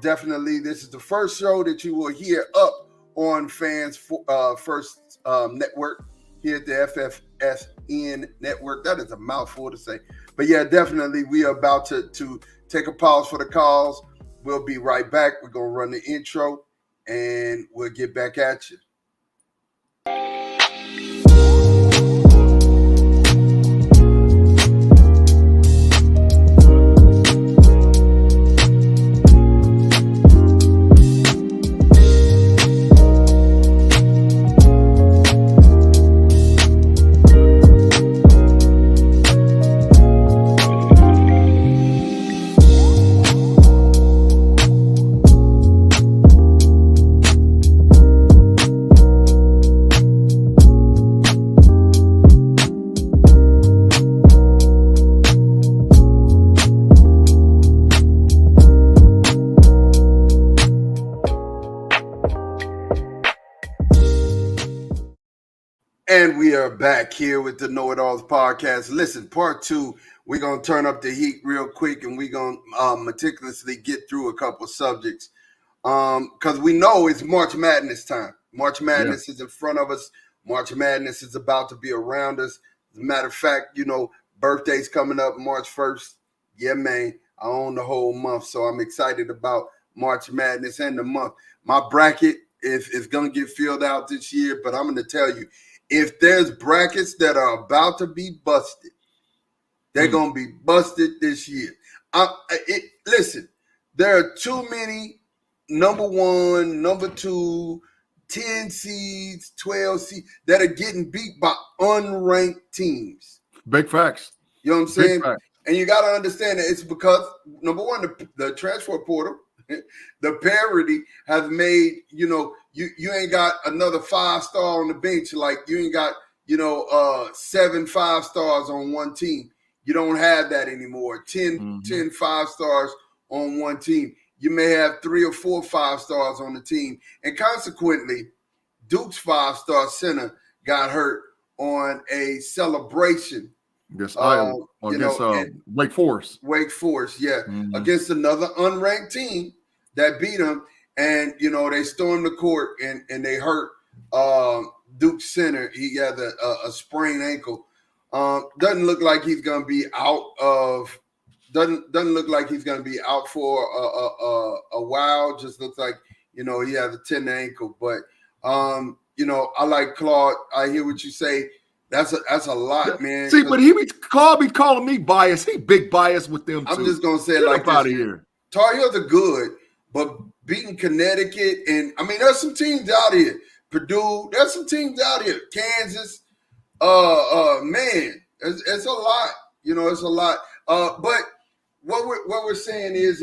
Definitely, this is the first show that you will hear up on Fans First Network here at the FFSN Network. That is a mouthful to say. But yeah, definitely we are about to take a pause for the calls. We'll be right back. We're going to run the intro and we'll get back at you. And we are back here with the KnoitAllZ podcast. Listen, part 2, we're going to turn up the heat real quick and we're going to meticulously get through a couple subjects because we know it's March Madness time. March Madness is in front of us. March Madness is about to be around us. As a matter of fact, birthday's coming up March 1st. Yeah, man, I own the whole month, so I'm excited about March Madness and the month. My bracket is going to get filled out this year, but I'm going to tell you, if there's brackets that are about to be busted, they're going to be busted this year. Listen, there are too many number 1, number 2, 10 seeds, 12 seeds that are getting beat by unranked teams. Big facts. You know what I'm saying? And you got to understand that it's because, number 1, the transfer portal, the parity has made, you ain't got another 5-star on the bench. Like you ain't got, 7 5-stars on one team. You don't have that anymore. 10 5-stars on one team. You may have 3 or 4 5-stars on the team. And consequently, Duke's 5-star center got hurt on a celebration. Against Wake Forest. Wake Forest, yeah. Against another unranked team that beat them. And, they stormed the court and they hurt Duke's center. He had a sprained ankle. Doesn't look like he's going to be out of – doesn't look like he's going to be out for a while. Just looks like, he has a tender ankle. But, I like Claude. I hear what you say. That's a lot, man. See, but Claude be calling me biased. He big biased with them, too. I'm just going to say it like this. Out of here. Tar Heels are good, but beating Connecticut and there's some teams out here. Purdue, there's some teams out here. Kansas, man, it's a lot. It's a lot. But what we're saying is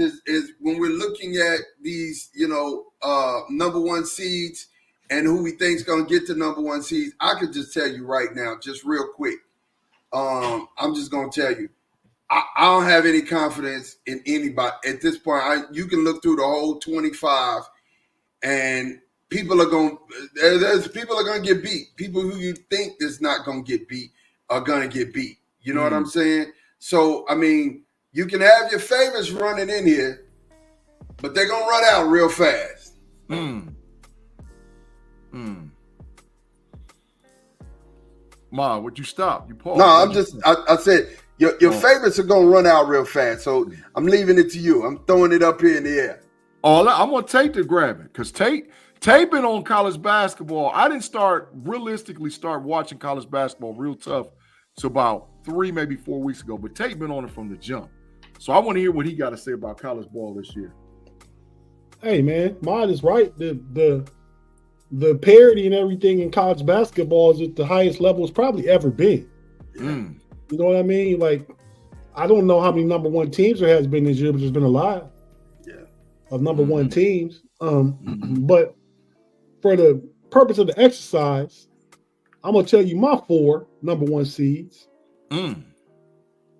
when we're looking at these, number 1 seeds and who we think is going to get to number 1 seeds, I could just tell you right now, just real quick. I'm just going to tell you. I don't have any confidence in anybody at this point. You can look through the whole 25, and people are going to get beat. People who you think is not going to get beat are going to get beat. You know what I'm saying? So, you can have your favorites running in here, but they're going to run out real fast. Ma, would you stop? You pause. No, I said your favorites are going to run out real fast. So I'm leaving it to you. I'm throwing it up here in the air. Oh, I want Tate to grab it because Tate been on college basketball. I didn't start watching college basketball real tough to about 3, maybe 4 weeks ago. But Tate been on it from the jump. So I want to hear what he got to say about college ball this year. Hey, man, Mod is right. The parity and everything in college basketball is at the highest level it's probably ever been. You know what I mean? Like, I don't know how many number 1 teams there has been this year, but there's been a lot of number 1 teams. But for the purpose of the exercise, I'm gonna tell you my 4 number 1 seeds.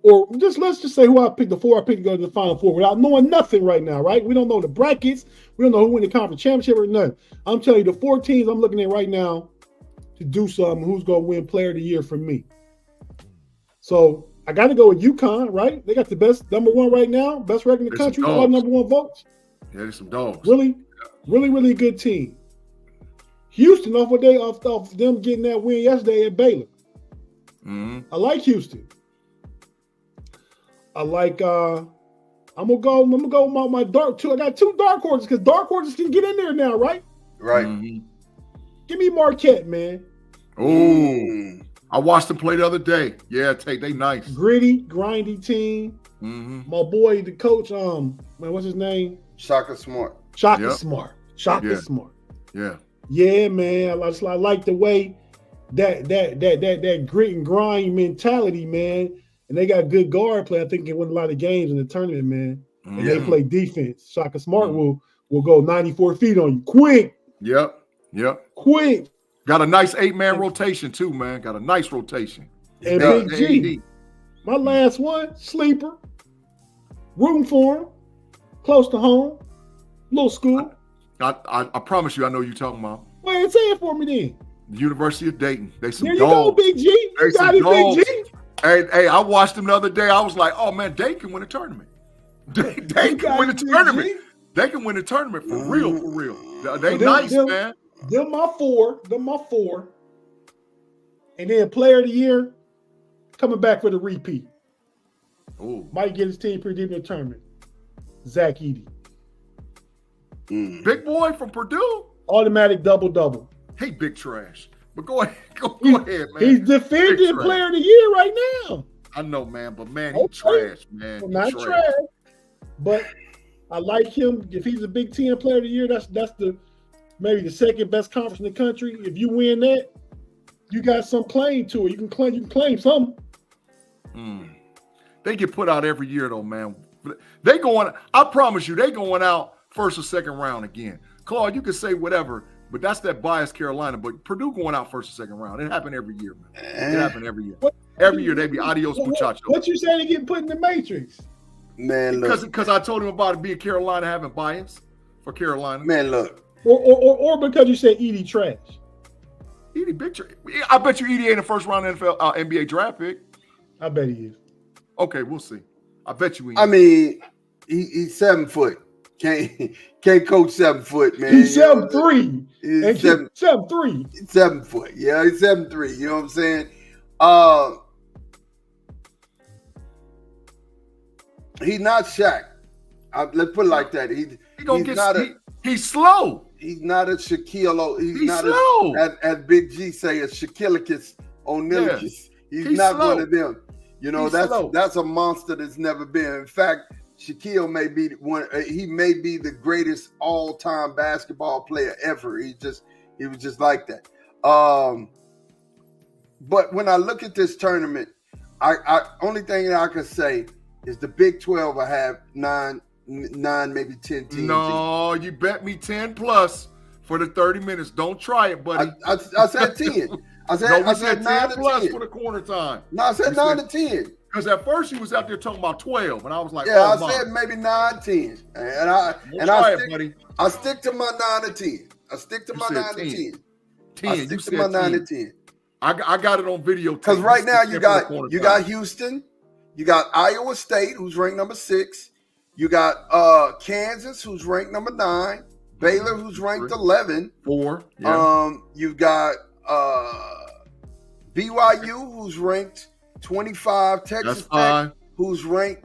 Or let's just say who I picked, the 4 I picked to go to the Final Four without knowing nothing right now, right? We don't know the brackets. We don't know who win the conference championship or nothing. I'm telling you, the 4 teams I'm looking at right now to do something, who's going to win player of the year for me. So I got to go with UConn, right? They got the best number 1 right now, best record in the country, all number 1 votes. Yeah, there's some dogs. Really, really, really good team. Houston off them getting that win yesterday at Baylor. Mm-hmm. I like Houston. I like I'm gonna go with my dark two. I got two dark horses because dark horses can get in there now, right? Right. Mm-hmm. Give me Marquette, man. Oh, I watched them play the other day. Yeah, they nice. Gritty, grindy team. Mm-hmm. My boy, the coach, man, what's his name? Shaka Smart. Shaka Smart. Shaka Smart. Yeah. Yeah, man. I like the way that grit and grind mentality, man. And they got good guard play. I think they win a lot of games in the tournament, man. And they play defense. Shaka Smart will go 94 feet on you. Quick. Yep. Quick. Got a nice 8-man rotation, too, man. Got a nice rotation. And Big G. My last one, sleeper. Rooting for him. Close to home. Little school. I promise you, I know you're talking about. Well, say it for me then. The University of Dayton. They some there you dogs. go, Big G. You got it, Big G. Hey, I watched them the other day. I was like, oh, man, they can win a tournament. They can win a tournament. They can win a tournament for real, for real. They nice, man. Them my four. And then player of the year, coming back for the repeat. Oh, might get his team pretty deep in the tournament. Zach Edey. Big boy from Purdue. Automatic double-double. Hey, big trash. But go ahead, go ahead, man. He's defending player of the year right now. I know, man, but man, he's trash, man. Well, not trash. But I like him. If he's a Big Ten player of the year, that's maybe the second best conference in the country. If you win that, you got some claim to it. You can claim something. They get put out every year though, man. They going. I promise you, they going out first or second round again. Claude, you can say whatever, but that's that biased Carolina. But Purdue going out first or second round. It happened every year, man. It happened every year. Every year they be adios muchachos. What you saying? They getting put in the matrix? Man, look. Because I told him about it being Carolina having bias for Carolina. Man, look. Or because you said Edey trash. Edey big trash. I bet you Edey ain't a first round NBA draft pick. I bet he is. Okay, we'll see. I bet you he is. I mean, he's 7 foot. Can't coach 7 foot, man. He's 7'3". He's 7'3". 7 foot. Yeah, he's 7'3". You know what I'm saying? He's not Shaq. Let's put it like that. He's slow. He's not a Shaquille. He's not slow. As Big G say, a Shaquilicus O'Neillicus. He's not slow. One of them. You know, that's a monster that's never been. In fact, Shaquille may be one. He may be the greatest all-time basketball player ever. He was just like that. But when I look at this tournament, I only thing that I can say is the Big 12 will have nine, maybe 10 teams. No, you bet me 10 plus for the 30 minutes. Don't try it, buddy. I said 10. I said 9 to 10 for the corner time. No, I said 9 to 10. Because at first you was out there talking about 12, and I was like, I said maybe 9, 10. I stick to my 9 to 10. I stick to my 9 to 10. 10. I stick to my 9 to 10. I got it on video. Because right now you got Houston, you got Iowa State, who's ranked number 6. You got Kansas, who's ranked number 9. Baylor, who's ranked 11. 4. Yeah. You've got BYU, who's ranked 25. Texas Tech, who's ranked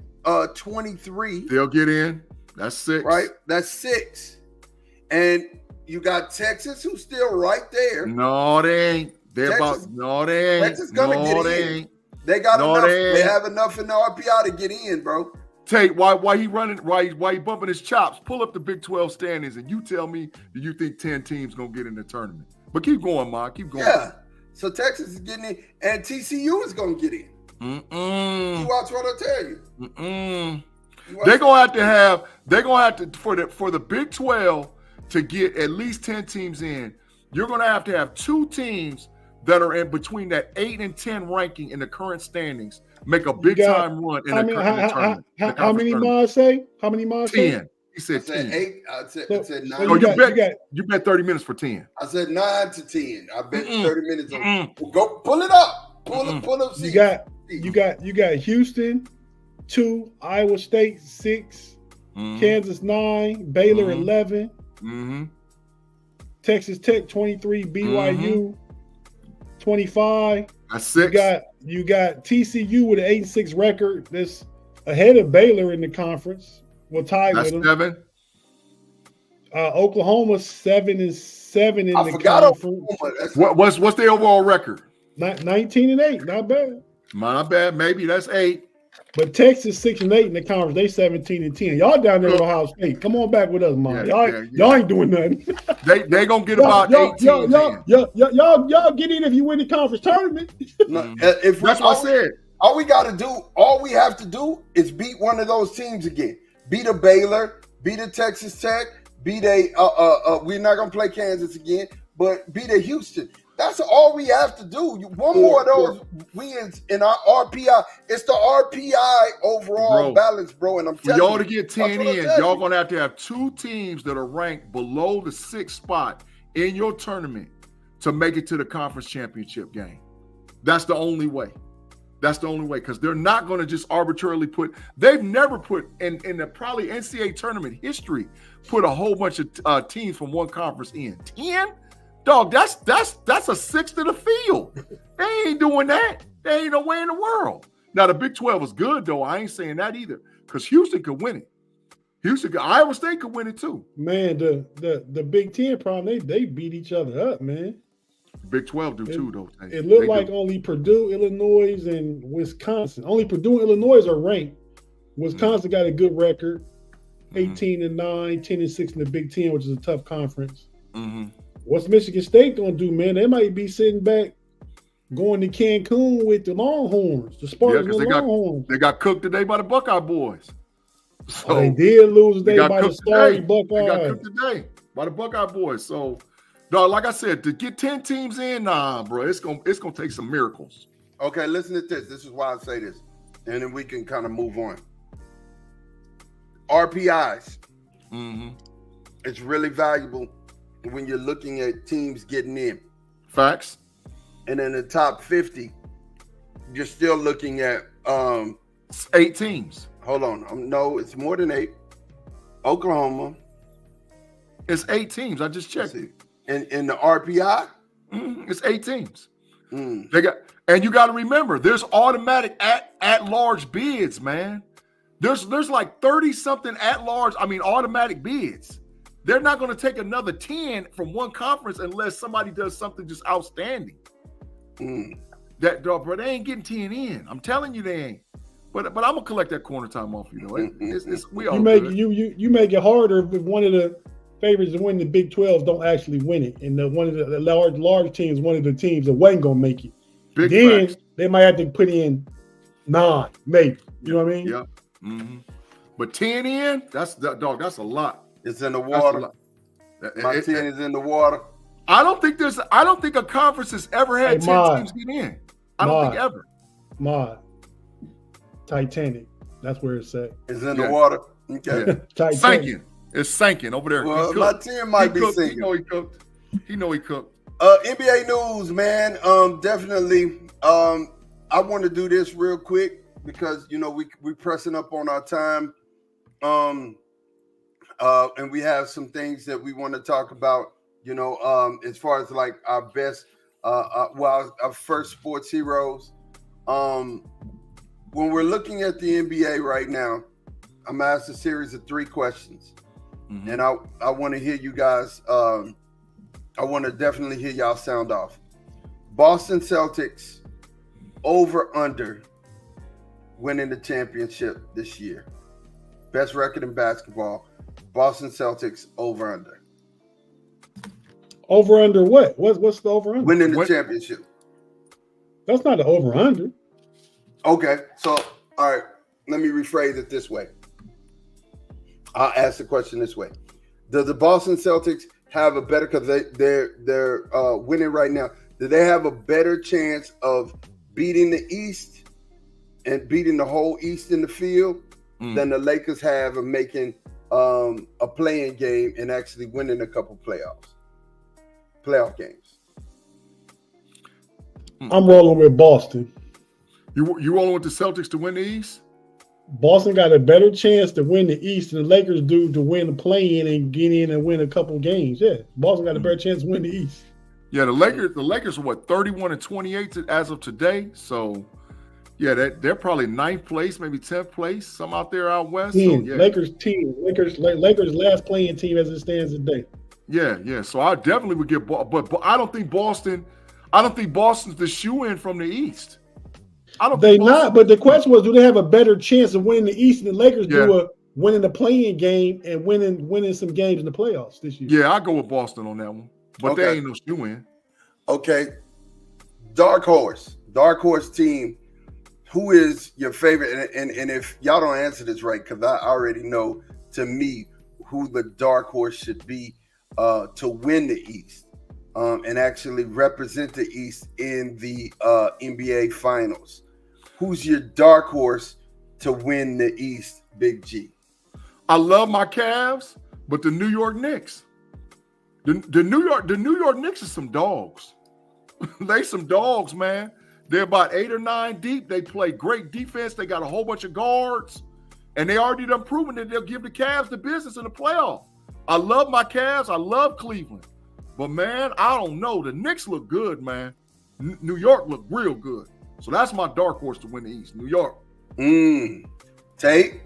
23. They'll get in. That's 6. Right? That's 6. And you got Texas, who's still right there. No, they ain't. Texas gonna get in. They got No, enough. they They have enough in the RPI to get in, bro. Tate, why he running? Why he bumping his chops? Pull up the Big 12 standings, and you tell me, do you think 10 teams gonna get in the tournament? But keep going, Ma. Keep going. Yeah. So Texas is getting in, and TCU is gonna get in. You watch what I tell you. They're gonna have to for the Big 12 to get at least 10 teams in. You're gonna have to have 2 teams that are in between that 8 and 10 ranking in the current standings make a big time run in the tournament. How many miles say? How many miles? 10. He said 10. 8. I said 9. So you bet 30 minutes for 10. I said 9 to 10. I bet 30 minutes. Go pull it up. Pull up. You got Houston 2, Iowa State 6, Kansas 9, Baylor 11. Texas Tech 23, BYU 25. That's 6. You got TCU with an 8-6 record that's ahead of Baylor in the conference. Well, tied That's with them. 7. Oklahoma 7-7 in I the forgot conference. What's their overall record? 19-8, not bad. Not bad. Maybe that's 8. But Texas 6-8 in the conference. They 17-10. Y'all down there with Ohio State. Come on back with us, man. Y'all ain't doing nothing. They gonna get about 8 teams in. Y'all get in if you win the conference tournament. If That's what I said. All we have to do is beat one of those teams again. Beat a Baylor, beat a Texas Tech, beat a we're not gonna play Kansas again, but beat a Houston. That's all we have to do. One more of those wins in our RPI. It's the RPI overall balance, bro. And I'm telling you, y'all to get 10 in, y'all gonna have 2 teams that are ranked below the 6th spot in your tournament to make it to the conference championship game. That's the only way. Because they're not going to just arbitrarily they've never put in the probably NCAA tournament history, put a whole bunch of teams from one conference in. 10? Dog, that's a sixth of the field. They ain't doing that. There ain't no way in the world. Now, the Big 12 is good, though. I ain't saying that either, because Houston could win it. Iowa State could win it, too. Man, the Big 10 problem, they beat each other up, man. Big 12 do too, though. It looked like only Purdue, Illinois, and Wisconsin. Only Purdue and Illinois are ranked. Wisconsin got a good record, 18-9, 10-6 in the Big 10, which is a tough conference. What's Michigan State gonna do, man? They might be sitting back, going to Cancun with the Longhorns, the Spartans and the Longhorns. They got cooked today by the Buckeye boys. So they did lose today by the sorry Buckeyes. They got cooked today by the Buckeye boys. So, dog, like I said, to get 10 teams in, bro, it's gonna take some miracles. Okay, listen to this. This is why I say this, and then we can kind of move on. RPIs. It's really valuable when you're looking at teams getting in. Facts. And in the top 50, you're still looking at 8 teams. Hold on. No, it's more than 8. Oklahoma. It's 8 teams. I just checked it. In the RPI? It's 8 teams. And you got to remember, there's automatic at-large bids, man. There's like 30-something automatic bids. They're not going to take another 10 from one conference unless somebody does something just outstanding. That dog, bro, they ain't getting 10 in. I'm telling you, they ain't. But I'm gonna collect that corner time off you, though. You make it harder if one of the favorites to win the Big 12 don't actually win it, and one of the large teams, one of the teams that wasn't gonna make it. Then they might have to put in 9, maybe. You know what I mean? Yeah. But 10 in, that's a lot. It's in the water. My 10 is in the water. I don't think a conference has ever had 10 teams get in. I don't think ever. Titanic. That's where it's at. It's in the water. Okay. Sinking. It's sinking over there. Well, my 10 might be sinking. He know he cooked. NBA news, man. Definitely. I want to do this real quick because we pressing up on our time. And we have some things that we want to talk about. As far as like our best, our first sports heroes. When we're looking at the NBA right now, I'm gonna ask a series of 3 questions, and I want to hear you guys. I want to definitely hear y'all sound off. Boston Celtics over under winning the championship this year. Best record in basketball. Boston Celtics over under. Over under what? What's the over under? Winning the championship. That's not the over under. Okay, so all right, let me rephrase it this way. I'll ask the question this way: does the Boston Celtics have a better, because they're winning right now? Do they have a better chance of beating the East and beating the whole East in the field than the Lakers have of making a playing game and actually winning a couple playoff games? I'm rolling with Boston. You rolling with the Celtics to win the East? Boston got a better chance to win the East than the Lakers do to win the play-in and get in and win a couple games. Yeah, Boston got a better chance to win the East. Yeah, the Lakers are what, 31-28 as of today. So yeah, they're probably 9th place, maybe 10th place, some out there out west. 10. So, yeah. Lakers last playing team as it stands today. Yeah. So I definitely would get, but I don't think Boston's the shoe-in from the East. But the question was, do they have a better chance of winning the East than the Lakers do of winning the play-in game and winning some games in the playoffs this year? Yeah, I go with Boston on that one. But they ain't no shoe-in. Okay. Dark horse team. Who is your favorite? And if y'all don't answer this right, because I already know, to me, who the dark horse should be to win the East and actually represent the East in the NBA Finals. Who's your dark horse to win the East, Big G? I love my Cavs, but the New York Knicks. The New York Knicks are some dogs. They some dogs, man. They're about 8 or 9 deep. They play great defense. They got a whole bunch of guards, and they already done proven that they'll give the Cavs the business in the playoff. I love my Cavs. I love Cleveland, but man, I don't know. The Knicks look good, man. New York look real good. So that's my dark horse to win the East. New York. Tate?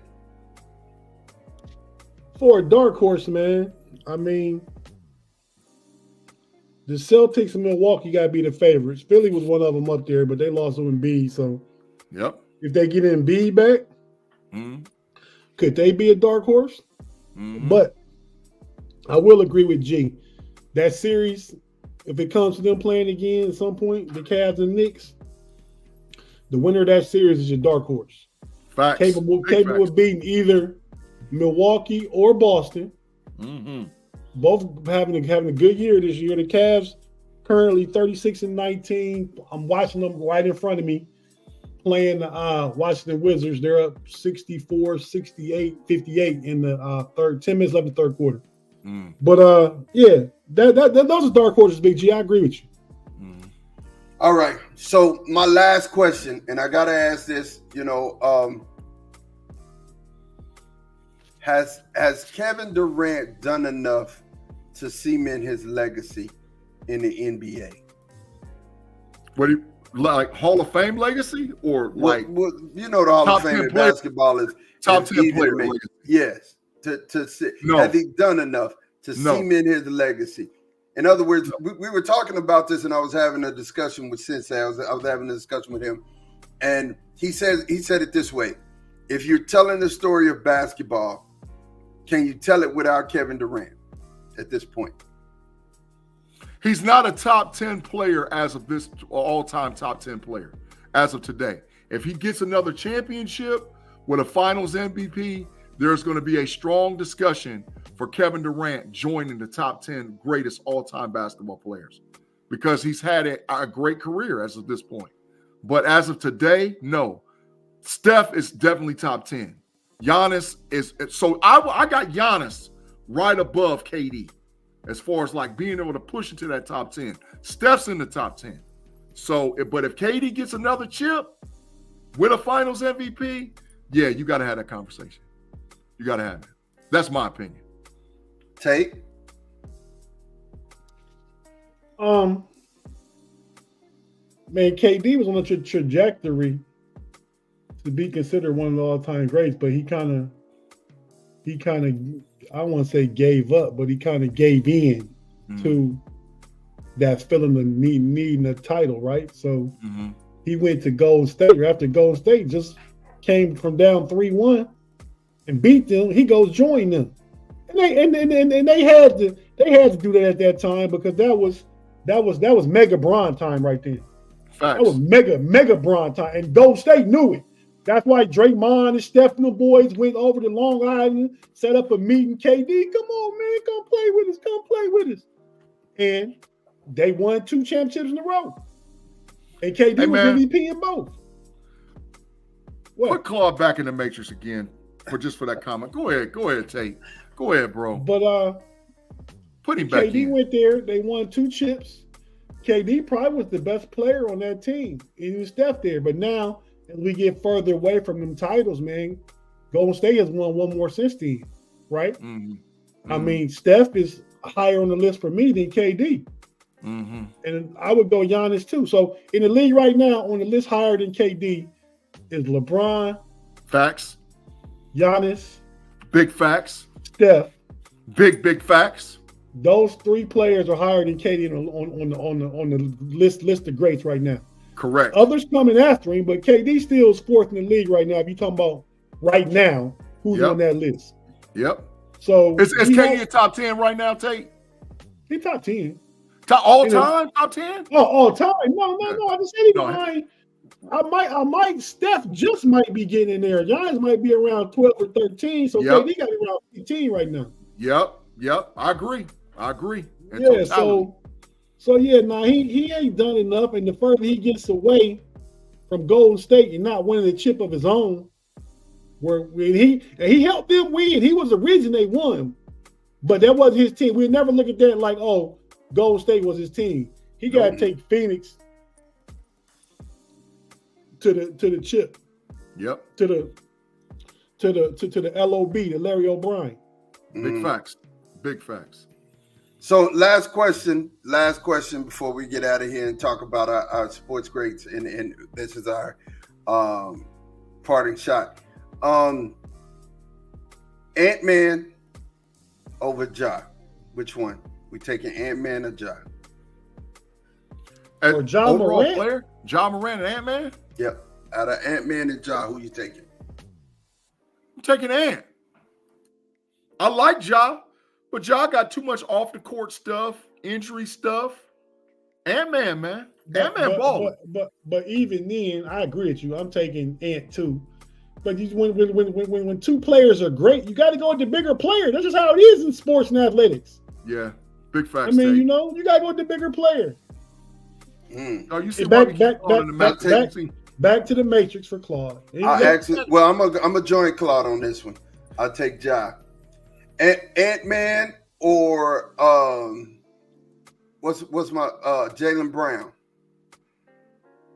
For a dark horse, man, I mean, the Celtics and Milwaukee got to be the favorites. Philly was one of them up there, but they lost to Embiid. So, if they get Embiid back, could they be a dark horse? But I will agree with G. That series, if it comes to them playing again at some point, the Cavs and Knicks, the winner of that series is your dark horse. Facts. Capable of beating either Milwaukee or Boston. Both having a good year this year. The Cavs currently 36-19. I'm watching them right in front of me playing the Washington Wizards. They're up 64, 68, 58 in the 10 minutes left in the third quarter. But those are dark horses, Big G. I agree with you. All right. So my last question, and I gotta ask this, has Kevin Durant done enough to cement his legacy in the NBA? What do you like, Hall of Fame legacy, or like the Hall of Fame in basketball is top 10 player legacy? Yes. Has he done enough to cement his legacy? In other words, we were talking about this, and I was having a discussion with Sensei. I was having a discussion with him, and he said it this way: if you're telling the story of basketball, can you tell it without Kevin Durant at this point? He's not a top 10 player as of this all-time top 10 player as of today. If he gets another championship with a Finals MVP, there's going to be a strong discussion for Kevin Durant joining the top 10 greatest all-time basketball players, because he's had a great career as of this point. But as of today, no. Steph is definitely top 10. Giannis is, so I got Giannis right above KD as far as like being able to push into that top 10. Steph's in the top 10. So, but if KD gets another chip with a Finals MVP, yeah, you got to have that conversation. You got to have it. That's my opinion. Tate? Man, KD was on a trajectory to be considered one of the all-time greats, but he kind of, I don't want to say gave up, but he kind of gave in to that feeling of needing a title, right? So he went to Golden State. After Golden State just came from down 3-1 and beat them, he goes join them, and they had to do that at that time, because that was mega Bron time right there. Facts. That was mega Bron time, and Golden State knew it. That's why Draymond and Steph and the boys went over to Long Island, set up a meeting. KD, come on, man, come play with us. And they won 2 championships in a row. And KD was MVP in both. What? Put Claude back in the Matrix again for that comment. Go ahead, Tate. Go ahead, bro. But put him back in. KD went there. They won 2 chips. KD probably was the best player on that team. He was Steph there. But now as we get further away from them titles, man, Golden State has won one more since then, right? Mm-hmm. I mean, Steph is higher on the list for me than KD. Mm-hmm. And I would go Giannis too. So in the league right now, on the list higher than KD is LeBron, Facts. Giannis, Big facts. Steph. Big facts. Those three players are higher than KD on the list of greats right now. Correct. Others coming after him, but KD still is fourth in the league right now. If you're talking about right now, who's on that list? Yep. So is KD a top 10 right now, Tate? He top 10. All time? Top 10? Oh, all time. No. I just said he behind. I might. Steph just might be getting in there. Giannis might be around 12 or 13. So KD got around 15 right now. Yep. I agree. Yeah. So yeah. Now he ain't done enough, and the further he gets away from Golden State and not winning the chip of his own, where he helped them win. He was the reason they won, but that wasn't his team. We never look at that like, oh, Golden State was his team. He got to take Phoenix to the chip. Yep. To the LOB, the Larry O'Brien. Big facts. So last question before we get out of here and talk about our sports greats, and this is our parting shot. Ant-Man over Ja. Which one? We taking Ant-Man or Ja? Or Ja Morant? Player? Ja Morant and Ant-Man? Yep. Out of Ant-Man and Ja, who you taking? I'm taking Ant. I like Ja, but Ja got too much off the court stuff, injury stuff. Ant-Man, man. Ant-Man balling. But even then, I agree with you. I'm taking Ant too. But when two players are great, you got to go with the bigger player. That's just how it is in sports and athletics. Yeah, big facts. I mean, you you got to go with the bigger player. Oh, you see back to the Matrix for Claude. I'm gonna join Claude on this one. I'll take Ja. Ant-Man or what's my Jaylen Brown?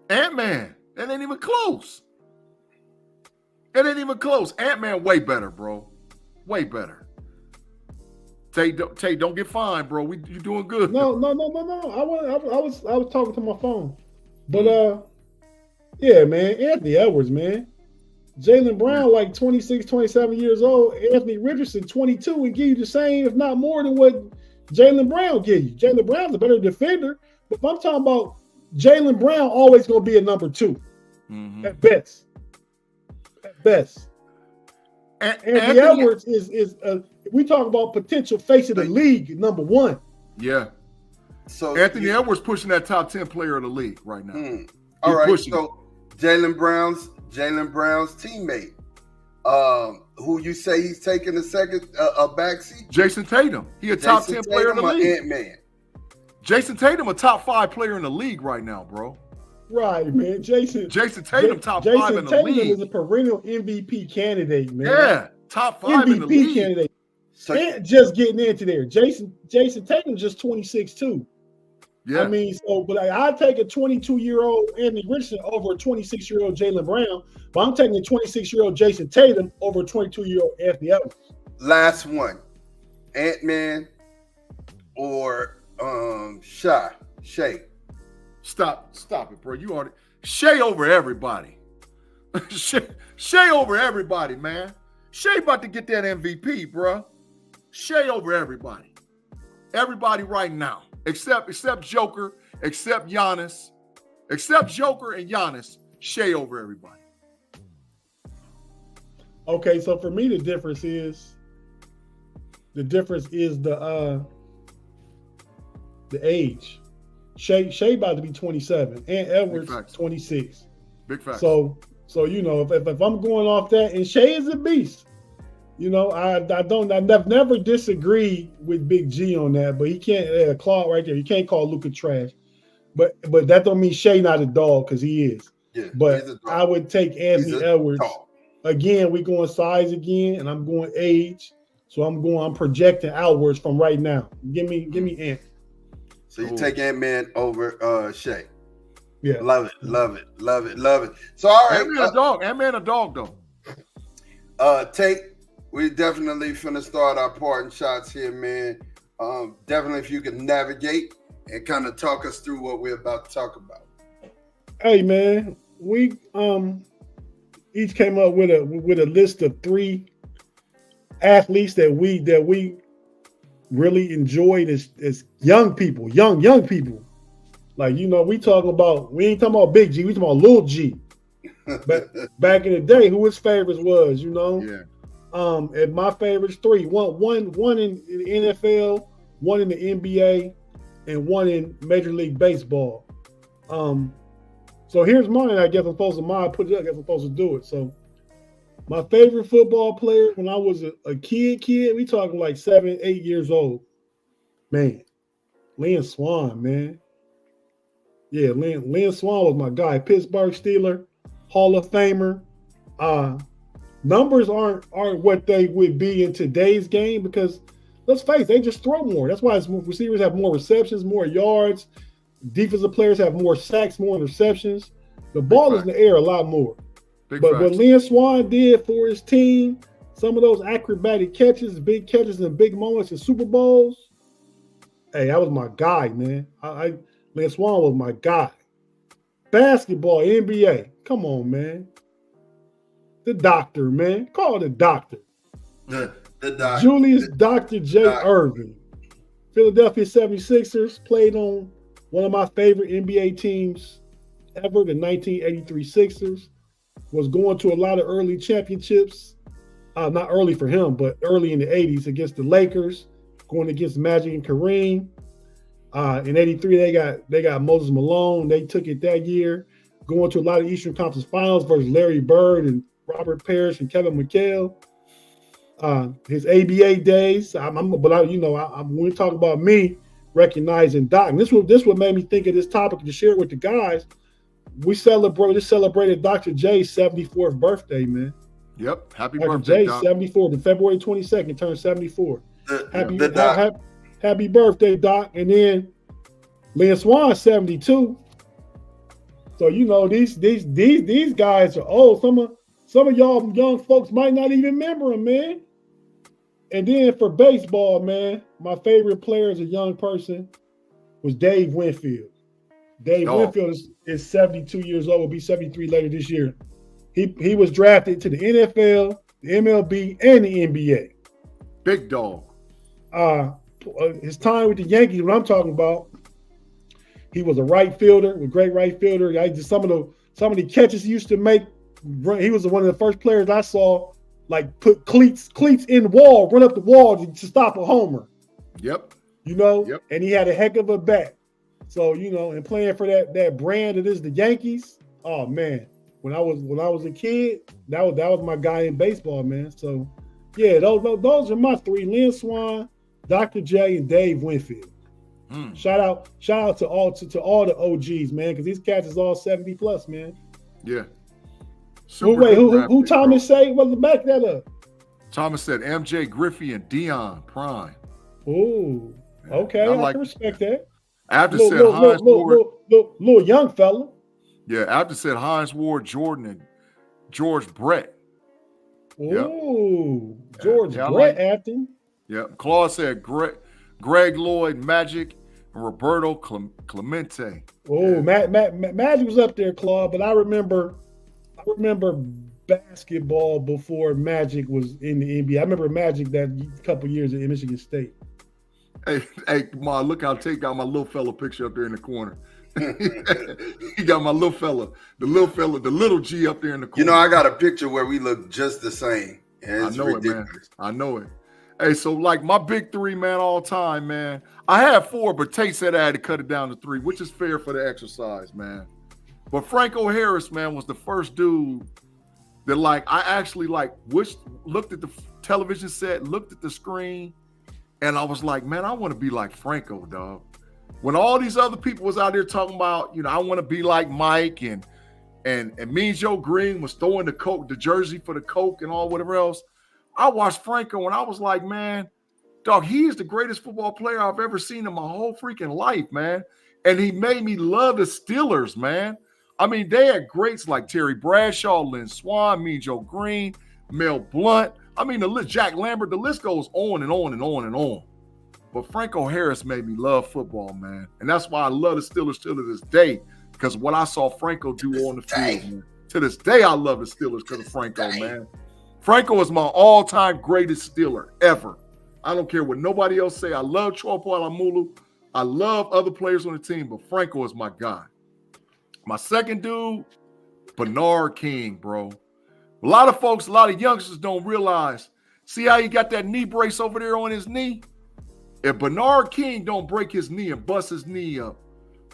Ant-Man. That ain't even close. Ant-Man way better, bro. Way better. Tay, don't get fined, bro. You doing good. No. I was talking to my phone. But yeah, man, Anthony Edwards, man. Jaylen Brown, like 26, 27 years old. Anthony Richardson, 22, and give you the same, if not more, than what Jaylen Brown give you. Jaylen Brown's a better defender, but if I'm talking about Jaylen Brown, always going to be a number 2 at best. At best. Anthony Edwards is we talk about potential face of the league, number 1. Yeah. So Anthony Edwards pushing that top 10 player of the league right now. All right. Pushing. So Jaylen Brown's teammate, who you say he's taking a backseat? Jason Tatum. He a top 10 player in the league. Ant-Man. Jason Tatum a top 5 player in the league right now, bro. Right, man. Jason Tatum top 5 in the league. Jason Tatum is a perennial MVP candidate, man. Yeah, top 5 in the league. Candidate. So, just getting into there. Jason Tatum just 26 too. Yeah. I mean, but I'd take a 22-year-old Anthony Richardson over a 26-year-old Jaylen Brown, but I'm taking a 26-year-old Jason Tatum over a 22-year-old Anthony Edwards. Last one, Ant-Man or Shea. Stop it, bro. You already Shea over everybody. Shea over everybody, man. Shea about to get that MVP, bro. Shea over everybody. Everybody right now. Except Joker, except Giannis, except Joker and Giannis, Shea over everybody. Okay, so for me, the difference is the age. Shea about to be 27, and Edwards 26. Big facts. So if I'm going off that, and Shea is a beast. I've never disagreed with Big G on that, but he can't Claude right there. You can't call Luka trash, but that don't mean Shea not a dog, because he is. Yeah, but I would take Anthony Edwards. Again, we going size again, and I'm going age. So I'm projecting outwards from right now. Give me Ant. So you take Ant-Man over Shea. Yeah. Love it, love it, love it, love it. So all right, Ant-Man a dog. Ant-Man a dog though. Tate, we definitely finna start our parting shots here, man. Definitely if you can navigate and kind of talk us through what we're about to talk about. Hey man, we each came up with a list of 3 athletes that we really enjoyed as young people, young people. Like, we ain't talking about Big G, we talking about Little G. But back in the day, who his favorites was, Yeah. And my favorites 3, one in the NFL, one in the NBA, and one in Major League Baseball. So here's mine. I guess I'm supposed to do it. So my favorite football player when I was a kid, we talking like 7, 8 years old. Man, Lynn Swann, man. Yeah, Lynn Swann was my guy. Pittsburgh Steeler, Hall of Famer. Numbers aren't what they would be in today's game because let's face it, they just throw more. That's why receivers have more receptions, more yards. Defensive players have more sacks, more interceptions. The ball is in the air a lot more. But what Lynn Swann did for his team, some of those acrobatic catches, big catches, and big moments in Super Bowls, hey, that was my guy, man. Lynn Swann was my guy. Basketball, NBA, come on, man. The doctor, man. Call the doctor. The doctor. Julius Dr. J. Irving. Philadelphia 76ers played on one of my favorite NBA teams ever, the 1983 Sixers. Was going to a lot of early championships. Not early for him, but early in the 80s against the Lakers, going against Magic and Kareem. In 83, they got Moses Malone. They took it that year, going to a lot of Eastern Conference Finals versus Larry Bird and Robert Parrish and Kevin McHale. His ABA days. When we talk about me recognizing Doc, and this what made me think of this topic to share with the guys. We celebrated Dr. J's 74th birthday, man. Yep. Happy Dr. birthday, J, Doc. 74, the February 22nd, turned 74. Happy birthday, Doc. And then Lynn Swann, 72. So these guys are old. Some of y'all young folks might not even remember them, man. And then for baseball, man, my favorite player as a young person was Dave Winfield. Dave Winfield is 72 years old, will be 73 later this year. He was drafted to the NFL, the MLB, and the NBA. Big dog. His time with the Yankees, what I'm talking about, he was a right fielder, a great right fielder. Some of the catches he used to make. He was one of the first players I saw like put cleats in the wall, run up the wall to stop a homer. Yep. Yep. And he had a heck of a bat. So, and playing for that brand that is the Yankees. Oh man, when I was a kid, that was my guy in baseball, man. So yeah, those are my 3: Lynn Swann, Dr. J, and Dave Winfield. Shout out to all the OGs, man, because these cats is all 70 plus, man. Yeah. Who Thomas say? Well, back that up. Thomas said MJ Griffey and Dion Prime. Ooh, okay, I can respect that. After said Hines Ward, little young fella. Yeah, after said Hines Ward, Jordan, and George Brett. Ooh, yep. George Brett acting. Yeah, Claude said Greg Lloyd, Magic, and Roberto Clemente. Oh, yeah. Magic was up there, Claude, but I remember basketball before Magic was in the NBA. I remember Magic that couple years at Michigan State. Hey, Ma, look how Tate got my little fella picture up there in the corner. He got my little fella, the little G up there in the corner. I got a picture where we look just the same. I know ridiculous. It, man. I know it. Hey, so like my big 3, man, all time, man. I had 4, but Tate said I had to cut it down to 3, which is fair for the exercise, man. But Franco Harris, man, was the first dude that I actually looked at the television set, looked at the screen, and I was like, man, I want to be like Franco, dog. When all these other people was out there talking about, I want to be like Mike and Mean Joe Green was throwing the jersey for the Coke and all whatever else. I watched Franco and I was like, man, dog, he is the greatest football player I've ever seen in my whole freaking life, man. And he made me love the Steelers, man. I mean, they had greats like Terry Bradshaw, Lynn Swann, Mean Joe Green, Mel Blount. I mean, the list, Jack Lambert, the list goes on and on and on and on. But Franco Harris made me love football, man. And that's why I love the Steelers till to this day, because what I saw Franco do on the field, man. To this day, I love the Steelers because of Franco, man. Franco is my all-time greatest Steeler ever. I don't care what nobody else say. I love Troy Polamalu. I love other players on the team, but Franco is my guy. My second dude, Bernard King, bro. A lot of folks, a lot of youngsters don't realize. See how he got that knee brace over there on his knee? If Bernard King don't break his knee and bust his knee up,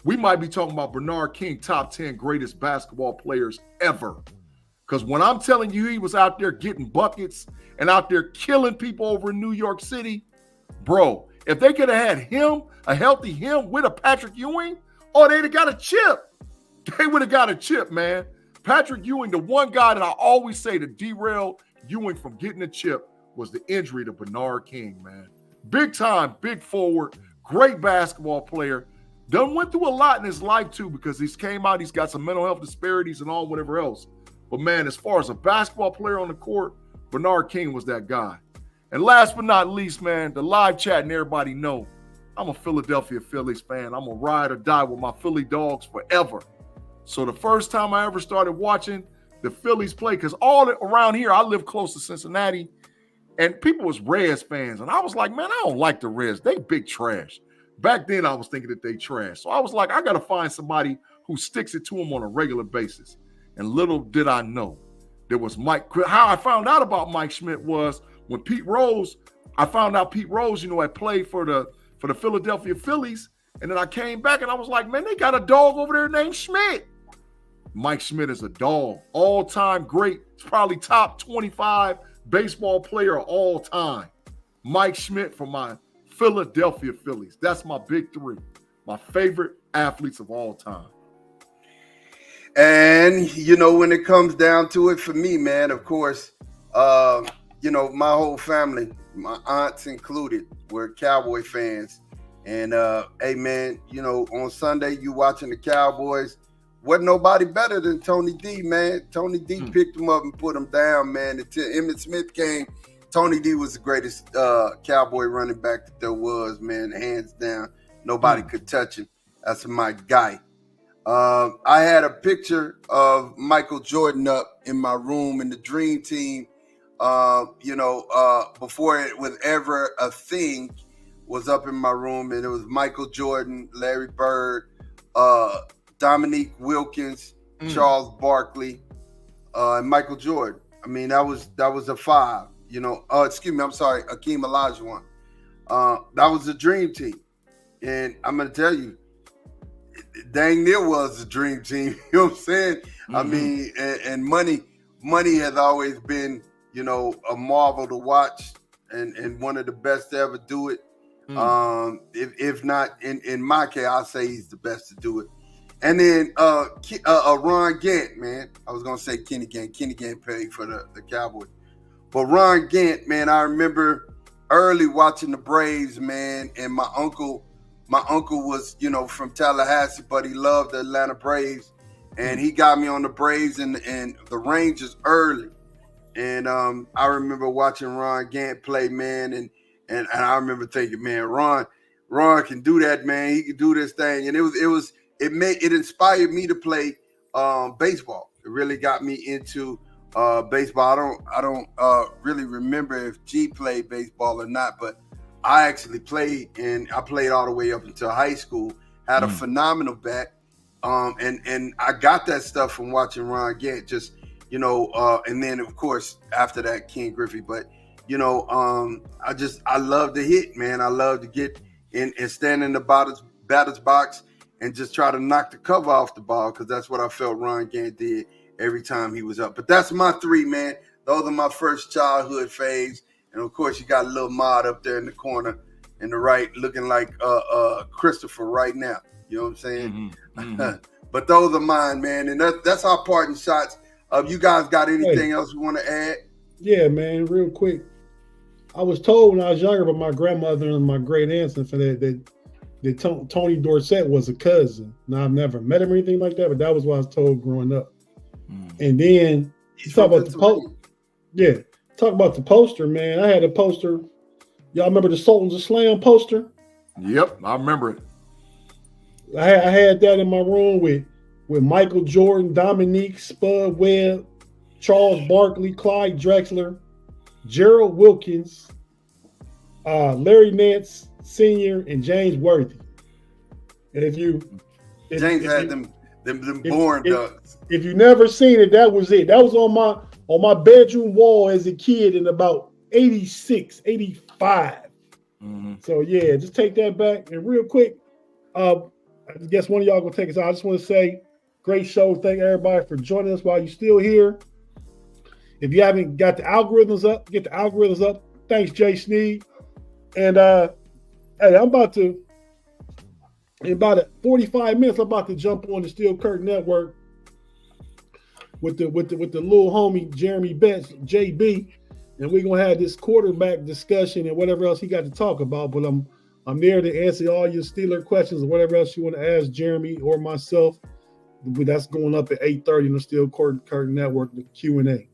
we might be talking about Bernard King, top 10 greatest basketball players ever. Because when I'm telling you he was out there getting buckets and out there killing people over in New York City, bro, if they could have had him, a healthy him with a Patrick Ewing, oh, they'd have got a chip. They would have got a chip, man. Patrick Ewing, the one guy that I always say to derail Ewing from getting a chip was the injury to Bernard King, man. Big time, big forward, great basketball player. Done went through a lot in his life, too, because he's came out, he's got some mental health disparities and all whatever else. But, man, as far as a basketball player on the court, Bernard King was that guy. And last but not least, man, the live chat and everybody know I'm a Philadelphia Phillies fan. I'm a ride or die with my Philly dogs forever. So the first time I ever started watching the Phillies play, because all around here, I live close to Cincinnati, and people was Reds fans. And I was like, man, I don't like the Reds. They big trash. Back then, I was thinking that they trash. So I was like, I got to find somebody who sticks it to them on a regular basis. And little did I know, there was Mike. How I found out about Mike Schmidt was when Pete Rose, I found out Pete Rose, had played for the Philadelphia Phillies. And then I came back and I was like, man, they got a dog over there named Schmidt. Mike Schmidt is a dog. All-time great. It's probably top 25 baseball player of all time. Mike Schmidt for my Philadelphia Phillies. That's my big three. My favorite athletes of all time. And, when it comes down to it for me, man, of course, my whole family, my aunts included, were Cowboy fans. And, hey, man, on Sunday, you watching the Cowboys, wasn't nobody better than Tony D, man. Tony D picked him up and put him down, man. Until Emmitt Smith came, Tony D was the greatest Cowboy running back that there was, man, hands down. Nobody could touch him. That's my guy. I had a picture of Michael Jordan up in my room in the Dream Team, before it was ever a thing, was up in my room, and it was Michael Jordan, Larry Bird, Dominique Wilkins, Charles Barkley, and Michael Jordan. I mean, that was a five. I'm sorry, Akeem Olajuwon. That was the Dream Team, and I'm gonna tell you, dang near was the Dream Team. You know what I'm saying? Mm-hmm. I mean, and money has always been, a marvel to watch, and one of the best to ever do it. If not in my case, I'll say he's the best to do it. And then Ron Gant, man. I was gonna say Kenny Gant. Kenny Gant played for the Cowboys. But Ron Gant, man, I remember early watching the Braves, man, and my uncle was, from Tallahassee, but he loved the Atlanta Braves. And he got me on the Braves and the Rangers early. And I remember watching Ron Gant play, man, and I remember thinking, man, Ron can do that, man. He can do this thing. And it inspired me to play baseball. It really got me into baseball. I don't really remember if G played baseball or not, but I actually played, and I played all the way up until high school. Had a phenomenal bat, and I got that stuff from watching Ron Gant. Just and then of course after that Ken Griffey. But I love to hit, man. I love to get in and stand in the batter's box and just try to knock the cover off the ball, because that's what I felt Ron Gant did every time he was up. But that's my three, man. Those are my first childhood faves. And of course, you got a little Mod up there in the corner in the right, looking like Christopher right now. You know what I'm saying? Mm-hmm. But those are mine, man. And that's our parting shots. You guys got anything else you want to add? Yeah, man, real quick. I was told when I was younger by my grandmother and my great aunts and that that Tony Dorsett was a cousin. Now I've never met him or anything like that, but that was what I was told growing up. And then you talk about the poster. Yeah, talk about the poster, man. I had a poster. Y'all remember the Sultans of Slam poster? Yep, I remember it. I had that in my room with Michael Jordan, Dominique, Spud Webb, Charles Barkley, Clyde Drexler, Gerald Wilkins, Larry Nance Sr., and James Worthy. And James had them born ducks. If you never seen it, that was it. That was on my bedroom wall as a kid in about 86, 85. So yeah, just take that back. And real quick, I guess one of y'all gonna take us out. I just want to say, great show. Thank everybody for joining us while you're still here. If you haven't got the algorithms up, get the algorithms up. Thanks, Jay Sneed. And hey, I'm about to, in about 45 minutes, I'm about to jump on the Steel Curtain Network with the little homie Jeremy Betts, JB, and we're gonna have this quarterback discussion and whatever else he got to talk about. But I'm there to answer all your Steeler questions or whatever else you want to ask Jeremy or myself. That's going up at 8:30 on the Steel Curtain Network, the Q&A.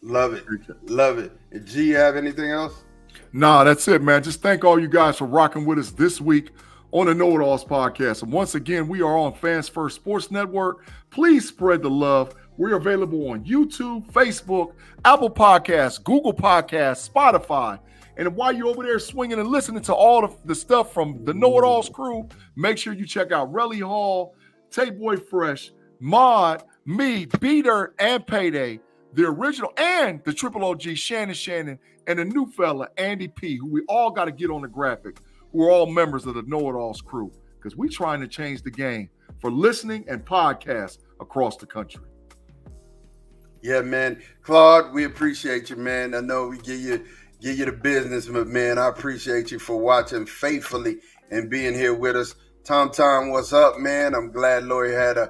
Love it. Love it. And G, you have anything else? Nah, that's it, man. Just thank all you guys for rocking with us this week on the KnoitAllZ podcast. And once again, we are on Fans First Sports Network. Please spread the love. We're available on YouTube, Facebook, Apple Podcasts, Google Podcasts, Spotify. And while you're over there swinging and listening to all of the stuff from the KnoitAllZ crew, make sure you check out Relly Hall, Tay-Boy Fresh, Mod, me, B-Dirt, and Payday, the original, and the Triple OG, Shannon, and the new fella, Andy P., who we all got to get on the graphic, who are all members of the KnoitAllZ crew, because we're trying to change the game for listening and podcasts across the country. Yeah, man. Claude, we appreciate you, man. I know we give you the business, but man, I appreciate you for watching faithfully and being here with us. Tom, what's up, man? I'm glad Lori had a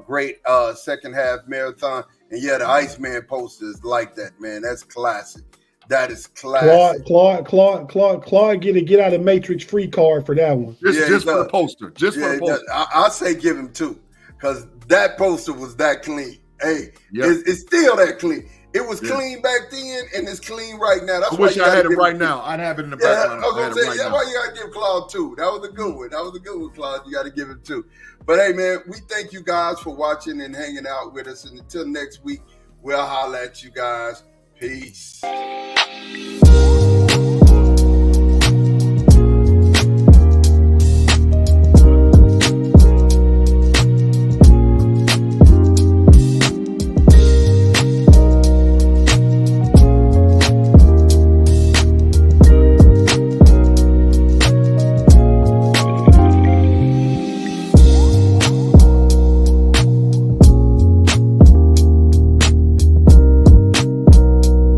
great second half marathon. And yeah, the Iceman posters like that, man. That's classic. That is classic. Claude, get out of Matrix free card for that one. Just for the poster. For the poster. I say give him 2, because that poster was that clean. Hey, it's still that clean. It was clean back then, and it's clean right now. That's I wish I had it right now. I'd have it in the background. I was going to say, that's why you got to give Claude 2. That was a good one. Claude. You got to give him 2. But hey, man, we thank you guys for watching and hanging out with us. And until next week, we'll holler at you guys. Peace.